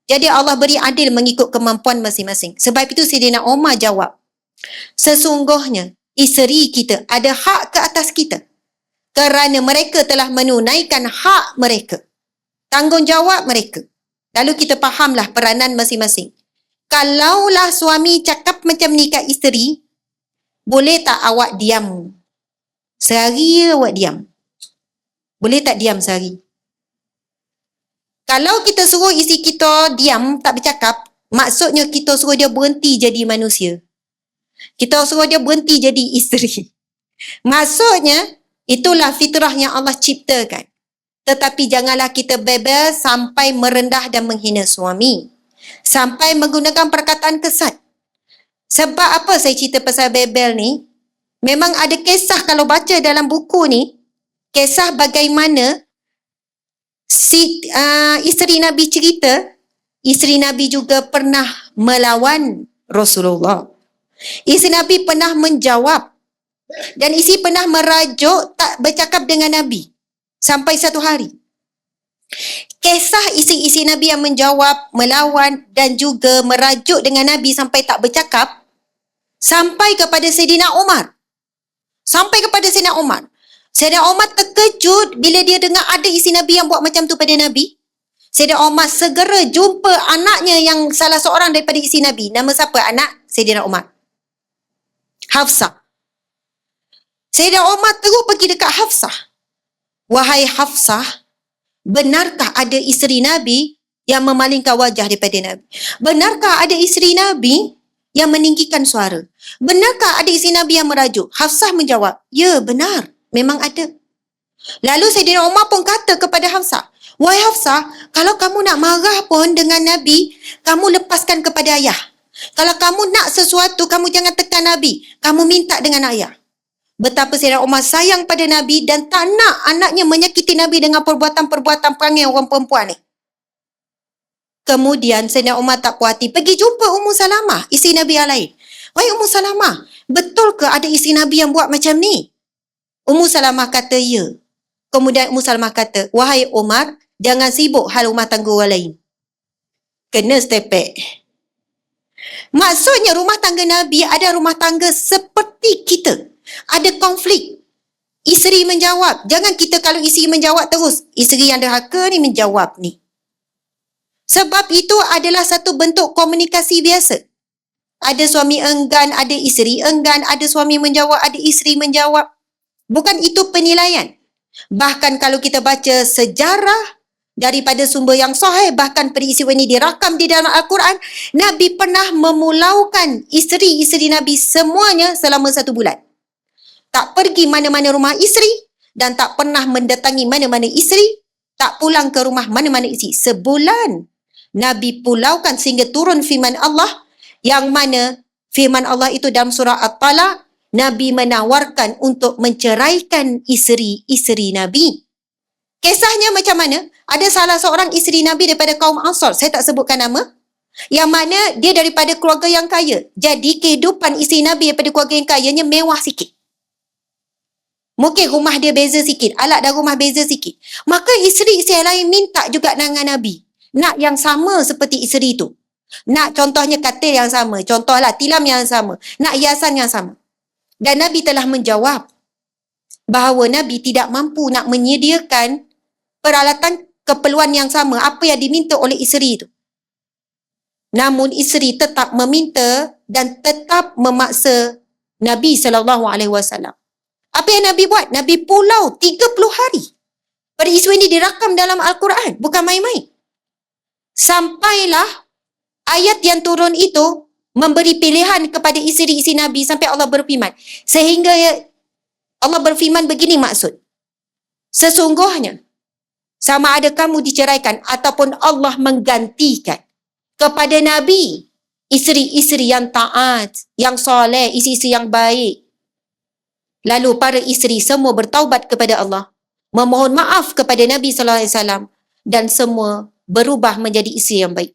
Speaker 1: Jadi Allah beri adil mengikut kemampuan masing-masing. Sebab itu Saidina Umar jawab, sesungguhnya isteri kita ada hak ke atas kita. Kerana mereka telah menunaikan hak mereka. Tanggungjawab mereka. Lalu kita fahamlah peranan masing-masing. Kalaulah suami cakap macam ni kat isteri, boleh tak awak diam? Sehari awak diam. Boleh tak diam sehari? Kalau kita suruh isteri kita diam, tak bercakap, maksudnya kita suruh dia berhenti jadi manusia. Kita suruh dia berhenti jadi isteri. Maksudnya, itulah fitrah yang Allah ciptakan. Tetapi janganlah kita bebel sampai merendah dan menghina suami. Sampai menggunakan perkataan kesat. Sebab apa saya cerita pasal bebel ni? Memang ada kisah kalau baca dalam buku ni, kisah bagaimana isteri Nabi cerita, isteri Nabi juga pernah melawan Rasulullah. Isteri Nabi pernah menjawab dan isteri pernah merajuk tak bercakap dengan Nabi sampai satu hari. Kisah isteri-isteri Nabi yang menjawab, melawan dan juga merajuk dengan Nabi sampai tak bercakap sampai kepada Saidina Umar. Sampai kepada Saidina Umar. Saidina Umar terkejut bila dia dengar ada isteri Nabi yang buat macam tu pada Nabi. Saidina Umar segera jumpa anaknya yang salah seorang daripada isteri Nabi. Nama siapa anak Saidina Umar? Hafsah. Saidina Umar terus pergi dekat Hafsah. Wahai Hafsah, benarkah ada isteri Nabi yang memalingkan wajah daripada Nabi? Benarkah ada isteri Nabi yang meninggikan suara? Benarkah ada isteri Nabi yang merajuk? Hafsah menjawab, ya benar, memang ada. Lalu Saidina Umar pun kata kepada Hafsah, wahai Hafsah, kalau kamu nak marah pun dengan Nabi, kamu lepaskan kepada ayah. Kalau kamu nak sesuatu, kamu jangan tekan Nabi. Kamu minta dengan ayah. Betapa Sayyidina Umar sayang pada Nabi dan tak nak anaknya menyakiti Nabi dengan perbuatan-perbuatan perangai orang perempuan ni. Kemudian Sayyidina Umar tak puas hati, pergi jumpa Ummu Salamah, isteri Nabi yang lain. Wahai Ummu Salamah, betul ke ada isteri Nabi yang buat macam ni? Ummu Salamah kata ya. Kemudian Ummu Salamah kata, wahai Umar, jangan sibuk hal rumah tangga orang lain. Kena stepek. Maksudnya rumah tangga Nabi ada rumah tangga seperti kita. Ada konflik. Isteri menjawab. Jangan kita kalau isteri menjawab terus. Isteri yang derhaka ni menjawab ni. Sebab itu adalah satu bentuk komunikasi biasa. Ada suami enggan, ada isteri enggan, ada suami menjawab, ada isteri menjawab. Bukan itu penilaian. Bahkan kalau kita baca sejarah daripada sumber yang sahih, bahkan peristiwa ini dirakam di dalam Al-Quran, Nabi pernah memulaukan isteri-isteri Nabi semuanya selama 1 bulan. Tak pergi mana-mana rumah isteri dan tak pernah mendatangi mana-mana isteri, tak pulang ke rumah mana-mana isteri. Sebulan Nabi pulaukan sehingga turun firman Allah, yang mana firman Allah itu dalam surah At-Talaq, Nabi menawarkan untuk menceraikan isteri-isteri Nabi. Kisahnya macam mana? Ada salah seorang isteri Nabi daripada kaum Ansar, saya tak sebutkan nama, yang mana dia daripada keluarga yang kaya. Jadi kehidupan isteri Nabi daripada keluarga yang kayanya mewah sikit. Mungkin rumah dia beza sikit, alat dan rumah beza sikit. Maka isteri-isteri lain minta juga dengan Nabi. Nak yang sama seperti isteri tu. Nak contohnya katil yang sama. Contohlah tilam yang sama. Nak hiasan yang sama. Dan Nabi telah menjawab bahawa Nabi tidak mampu nak menyediakan peralatan keperluan yang sama apa yang diminta oleh isteri itu. Namun isteri tetap meminta dan tetap memaksa Nabi SAW. Apa yang Nabi buat? Nabi pulau 30 hari. Peristiwa ini dirakam dalam Al-Quran. Bukan main-main. Sampailah ayat yang turun itu memberi pilihan kepada isteri-isteri Nabi sampai Allah berfirman. Sehingga Allah berfirman begini maksud. Sesungguhnya, sama ada kamu diceraikan ataupun Allah menggantikan kepada Nabi isteri-isteri yang taat, yang soleh, isteri-isteri yang baik. Lalu para isteri semua bertaubat kepada Allah, memohon maaf kepada Nabi SAW dan semua berubah menjadi isteri yang baik.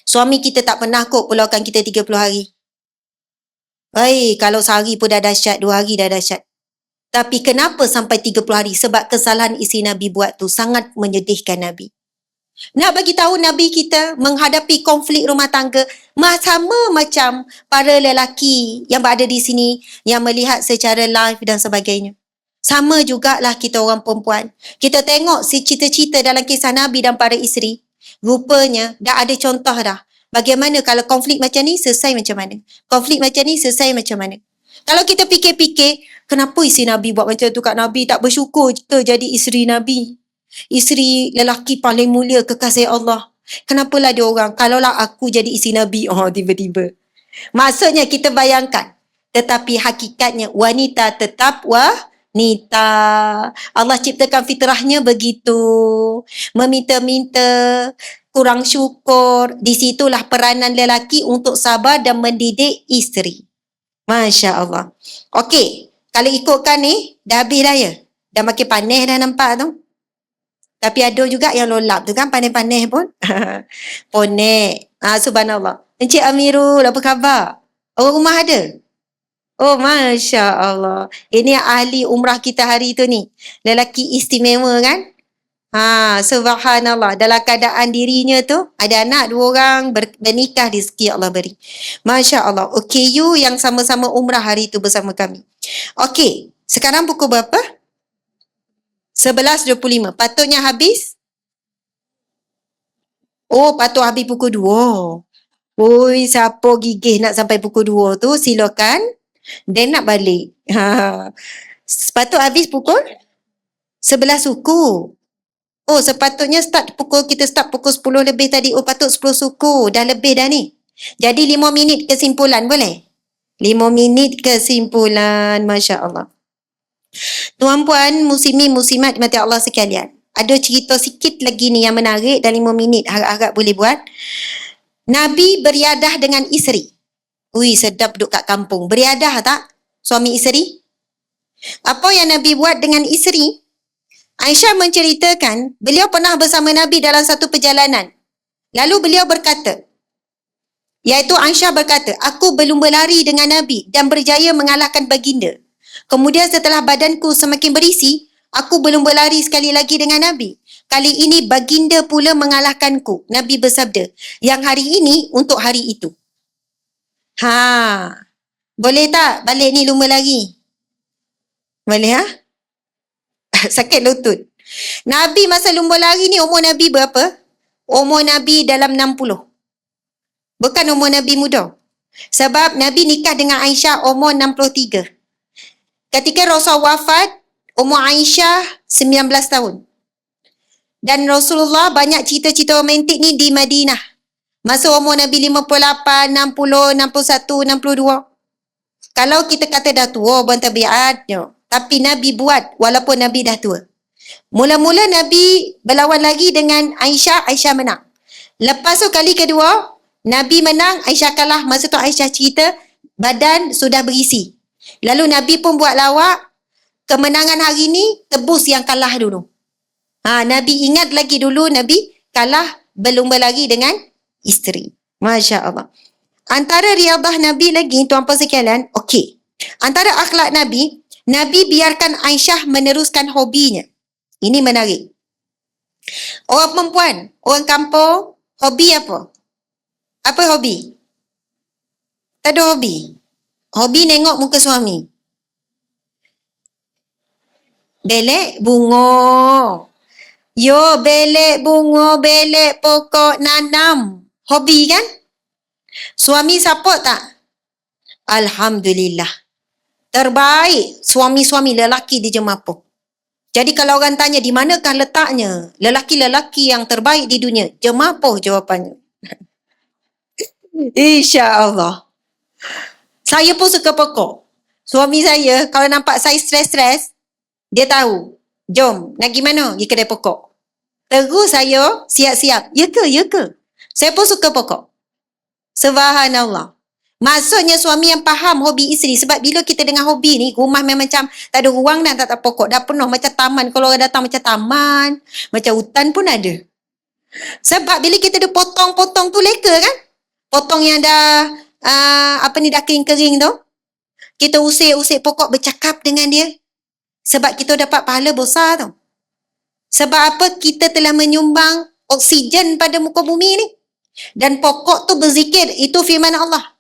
Speaker 1: Suami kita tak pernah kok pulaukan kita 30 hari. Kalau sehari pun dah dahsyat, 2 hari dah dahsyat. Tapi kenapa sampai 30 hari? Sebab kesalahan isteri Nabi buat tu sangat menyedihkan Nabi. Nak bagi tahu Nabi kita menghadapi konflik rumah tangga sama macam para lelaki yang berada di sini yang melihat secara live dan sebagainya. Sama jugalah kita orang perempuan. Kita tengok si cerita-cerita dalam kisah Nabi dan para isteri. Rupanya dah ada contoh dah. Bagaimana kalau konflik macam ni selesai macam mana? Konflik macam ni selesai macam mana? Kalau kita fikir-fikir, kenapa isteri Nabi buat macam tu kat Nabi? Tak bersyukur kita jadi isteri Nabi. Isteri lelaki paling mulia kekasih Allah. Kenapalah dia orang, kalaulah aku jadi isteri Nabi, tiba-tiba. Maksudnya kita bayangkan. Tetapi hakikatnya wanita tetap wanita. Allah ciptakan fitrahnya begitu. Meminta-minta, kurang syukur. Di situlah peranan lelaki untuk sabar dan mendidik isteri. Masya Allah. Okey, kalau ikutkan ni, dah habis dah ya? Dah makin panas dah nampak tu. Tapi ada juga yang lolap tu kan, panas-panas pun. Ponek. Subhanallah. Encik Amirul, apa khabar? Orang rumah ada? Oh, Masya Allah. Ini ahli umrah kita hari tu ni. Lelaki istimewa kan? Subhanallah. Dalam keadaan dirinya tu, ada anak 2 orang bernikah, rezeki Allah beri. Masya Allah. OKU yang sama-sama umrah hari tu bersama kami. Okey. Sekarang pukul berapa? 11.25. Patutnya habis? Patut habis pukul 2. Siapa gigih nak sampai pukul 2 tu, silakan. Then nak balik. Sepatut habis pukul 11 suku. Sepatutnya kita start pukul 10 lebih tadi. Patut 10 suku. Dah lebih dah ni. Jadi 5 minit kesimpulan boleh? 5 minit kesimpulan. Masya Allah. Tuan-puan, muslimin, muslimat dimati Allah sekalian. Ada cerita sikit lagi ni yang menarik dan 5 minit harap-harap boleh buat. Nabi beriadah dengan isteri. Sedap duduk kat kampung. Beriadah tak? Suami isteri? Apa yang Nabi buat dengan isteri? Aisyah menceritakan, beliau pernah bersama Nabi dalam satu perjalanan. Lalu beliau berkata, iaitu Aisyah berkata, aku berlumba lari dengan Nabi dan berjaya mengalahkan baginda. Kemudian setelah badanku semakin berisi, aku berlumba lari sekali lagi dengan Nabi. Kali ini baginda pula mengalahkanku. Nabi bersabda, yang hari ini untuk hari itu. Boleh tak balik ni lumba lari? Boleh ha? Sakit lutut. Nabi masa lumba lari ni umur Nabi berapa? Umur Nabi dalam 60. Bukan umur Nabi muda. Sebab Nabi nikah dengan Aisyah umur 63. Ketika Rasul wafat, umur Aisyah 19 tahun. Dan Rasulullah banyak cerita-cerita romantik ni di Madinah. Masa umur Nabi 58, 60, 61, 62. Kalau kita kata dah tua, bukan tabiat. Tapi Nabi buat walaupun Nabi dah tua. Mula-mula Nabi berlawan lagi dengan Aisyah, Aisyah menang. Lepas tu kali kedua, Nabi menang, Aisyah kalah. Masa tu Aisyah cerita, badan sudah berisi. Lalu Nabi pun buat lawak, kemenangan hari ni tebus yang kalah dulu. Nabi ingat lagi dulu Nabi kalah berlumba lagi dengan isteri. Masya Allah. Antara riadah Nabi lagi, tuan-puan sekalian, okey. Antara akhlak Nabi, Nabi biarkan Aisyah meneruskan hobinya. Ini menarik. Orang perempuan, orang kampung, hobi apa? Apa hobi? Tak ada hobi. Hobi nengok muka suami. Belek bunga. Yo, belek bunga, belek pokok nanam. Hobi kan? Suami support tak? Alhamdulillah. Terbaik suami-suami lelaki di Jemaah. Jadi kalau orang tanya di manakah letaknya lelaki-lelaki yang terbaik di dunia? Jemaah jawapannya. InsyaAllah. Saya pun suka pokok. Suami saya kalau nampak saya stres-stres, dia tahu. Jom, nak pergi mana? Pergi kedai pokok. Terus saya siap-siap. Ya ke? Ya ke? Saya pun suka pokok. Subhanallah. Maksudnya suami yang faham hobi isteri. Sebab bila kita dengan hobi ni, rumah memang macam tak ada ruang dan tak pokok. Dah penuh macam taman. Kalau orang datang macam taman, macam hutan pun ada. Sebab bila kita ada potong-potong tu leka kan? Potong yang dah, dah kering-kering tu. Kita usik-usik pokok bercakap dengan dia. Sebab kita dapat pahala besar tu. Sebab apa? Kita telah menyumbang oksigen pada muka bumi ni. Dan pokok tu berzikir. Itu firman Allah.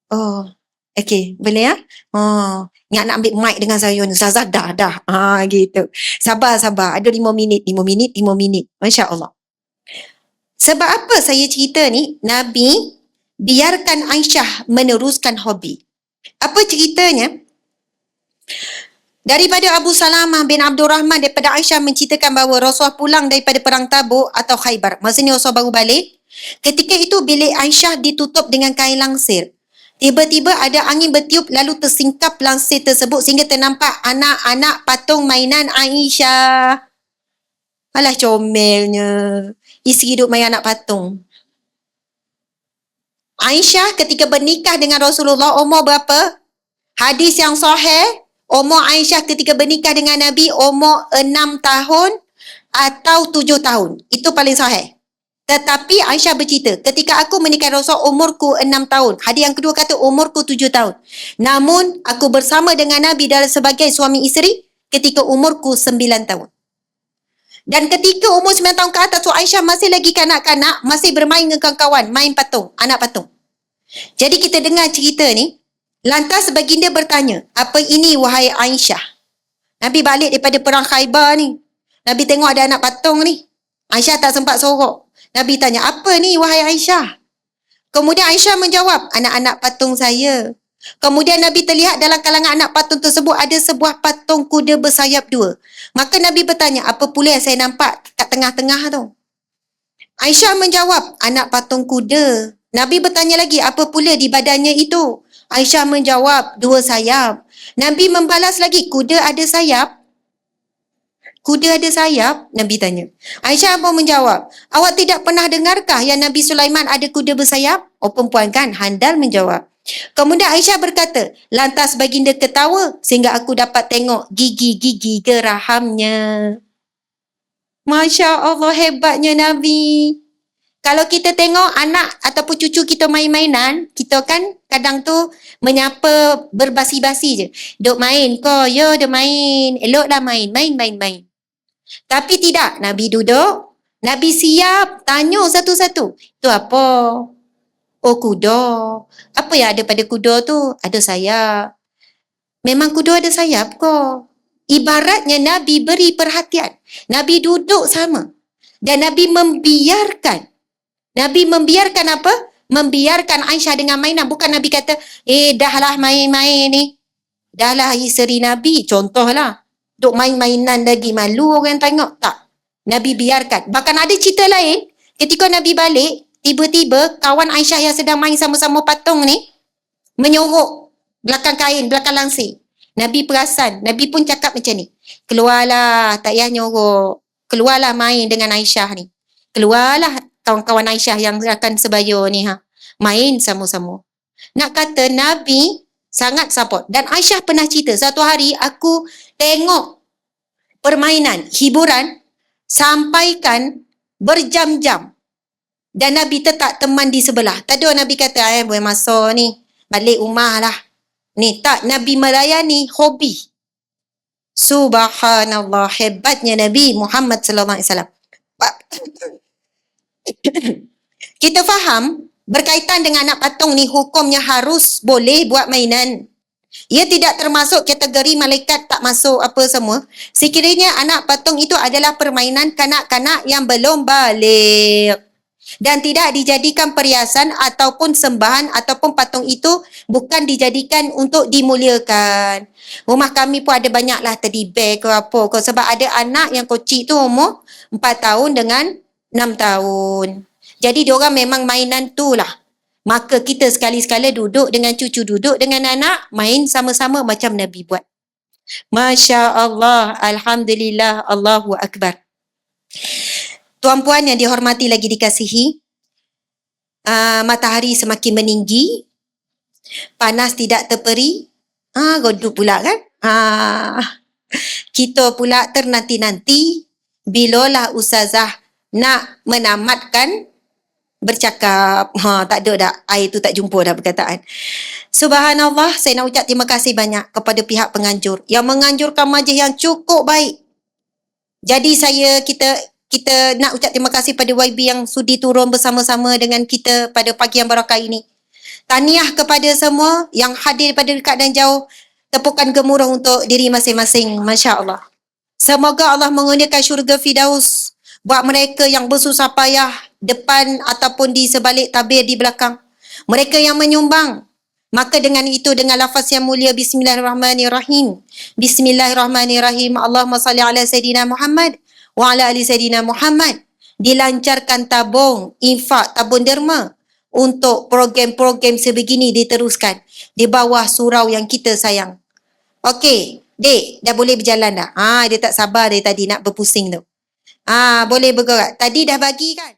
Speaker 1: Oh, okey. Boleh ya? Oh, ingat nak ambil mic dengan saya ni. Zazah dah. Gitu. Sabar. Ada 5 minit. Masya Allah. Sebab apa saya cerita ni? Nabi biarkan Aisyah meneruskan hobi. Apa ceritanya? Daripada Abu Salamah bin Abdul Rahman daripada Aisyah menceritakan bahawa Rasulullah pulang daripada perang Tabuk atau Khaybar. Maksudnya Rasulullah baru balik. Ketika itu bilik Aisyah ditutup dengan kain langsir. Tiba-tiba ada angin bertiup lalu tersingkap langsir tersebut sehingga ternampak anak-anak patung mainan Aisyah. Alah comelnya. Isteri duduk main anak patung. Aisyah ketika bernikah dengan Rasulullah umur berapa? Hadis yang sahih. Umur Aisyah ketika bernikah dengan Nabi umur 6 tahun atau 7 tahun. Itu paling sahih. Tetapi Aisyah bercerita, ketika aku menikah Rasul umurku 6 tahun. Hadis yang kedua kata umurku 7 tahun. Namun aku bersama dengan Nabi dalam sebagai suami isteri ketika umurku 9 tahun. Dan ketika umur 9 tahun ke atas, Aisyah masih lagi kanak-kanak, masih bermain dengan kawan-kawan, main patung, anak patung. Jadi kita dengar cerita ni. Lantas baginda bertanya, apa ini wahai Aisyah? Nabi balik daripada perang Khaybar ni. Nabi tengok ada anak patung ni. Aisyah tak sempat sorok. Nabi tanya, apa ni wahai Aisyah? Kemudian Aisyah menjawab, anak-anak patung saya. Kemudian Nabi terlihat dalam kalangan anak patung tersebut ada sebuah patung kuda bersayap 2. Maka Nabi bertanya, apa pula yang saya nampak kat tengah-tengah tu? Aisyah menjawab, anak patung kuda. Nabi bertanya lagi, apa pula di badannya itu? Aisyah menjawab, 2 sayap. Nabi membalas lagi, kuda ada sayap? Kuda ada sayap? Nabi tanya. Aisyah pun menjawab, awak tidak pernah dengarkah yang Nabi Sulaiman ada kuda bersayap? Oh, perempuan kan? Handal menjawab. Kemudian Aisyah berkata, lantas baginda ketawa sehingga aku dapat tengok gigi-gigi gerahamnya. Masya Allah, hebatnya Nabi. Kalau kita tengok anak ataupun cucu kita main-mainan, kita kan kadang tu menyapa berbasi-basi je. Duk main ko, yo duk main. Eloklah main, main. Tapi tidak, Nabi duduk, Nabi siap, tanya satu-satu. Tu apa? Oh, kuda. Apa yang ada pada kuda tu? Ada sayap. Memang kuda ada sayap ko. Ibaratnya Nabi beri perhatian. Nabi duduk sama. Dan Nabi membiarkan apa? Membiarkan Aisyah dengan mainan. Bukan Nabi kata, dahlah main-main ni. Dahlah isteri Nabi. Contohlah. Duk main-mainan lagi. Malu orang tengok. Tak. Nabi biarkan. Bahkan ada cerita lain. Ketika Nabi balik, tiba-tiba kawan Aisyah yang sedang main sama-sama patung ni, menyorok belakang kain, belakang langsir. Nabi perasan. Nabi pun cakap macam ni. Keluarlah. Tak payah nyorok. Keluarlah main dengan Aisyah ni. Keluarlah kawan-kawan Aisyah yang akan sebaya ni. Main sama-sama. Nak kata Nabi sangat support. Dan Aisyah pernah cerita, satu hari aku tengok permainan, hiburan, sampaikan berjam-jam. Dan Nabi tetap teman di sebelah. Tak ada Nabi kata, boleh masuk ni. Balik rumah lah. Ni tak, Nabi melayani hobi. Subhanallah, hebatnya Nabi Muhammad sallallahu alaihi wasallam. Kita faham berkaitan dengan anak patung ni hukumnya harus boleh buat mainan. Ia tidak termasuk kategori malaikat tak masuk apa semua. Sekiranya anak patung itu adalah permainan kanak-kanak yang belum balik. Dan tidak dijadikan perhiasan ataupun sembahan ataupun patung itu bukan dijadikan untuk dimuliakan. Rumah kami pun ada banyaklah teddy bear ke apa ke. Sebab ada anak yang kecil tu umur 4 tahun dengan 6 tahun. Jadi diorang memang mainan tu lah. Maka kita sekali-sekala duduk dengan cucu, duduk dengan anak, main sama-sama macam Nabi buat. Masya Allah, Alhamdulillah, Allahu Akbar. Tuan-puan yang dihormati lagi dikasihi, matahari semakin meninggi, panas tidak terperi, godu pula kan? Kita pula ternanti-nanti, bilalah ustazah nak menamatkan bercakap. Tak ada dah. Air tu tak jumpa dah perkataan. Subhanallah, saya nak ucap terima kasih banyak kepada pihak penganjur yang menganjurkan majlis yang cukup baik. Jadi kita nak ucap terima kasih pada YB yang sudi turun bersama-sama dengan kita pada pagi yang barakah ini. Tahniah kepada semua yang hadir pada dekat dan jauh. Tepukan gemuruh untuk diri masing-masing. Masya Allah. Semoga Allah mengurniakan syurga Firdaus buat mereka yang bersusah payah depan ataupun di sebalik tabir di belakang. Mereka yang menyumbang. Maka dengan itu, dengan lafaz yang mulia, Bismillahirrahmanirrahim. Bismillahirrahmanirrahim. Allahumma salli ala Sayyidina Muhammad wa ala ali Sayyidina Muhammad. Dilancarkan tabung, infak, tabung derma untuk program-program sebegini diteruskan di bawah surau yang kita sayang. Okey, Dek, dah boleh berjalan dah. Dia tak sabar dari tadi nak berpusing tu. Boleh bergerak. Tadi dah bagi kan?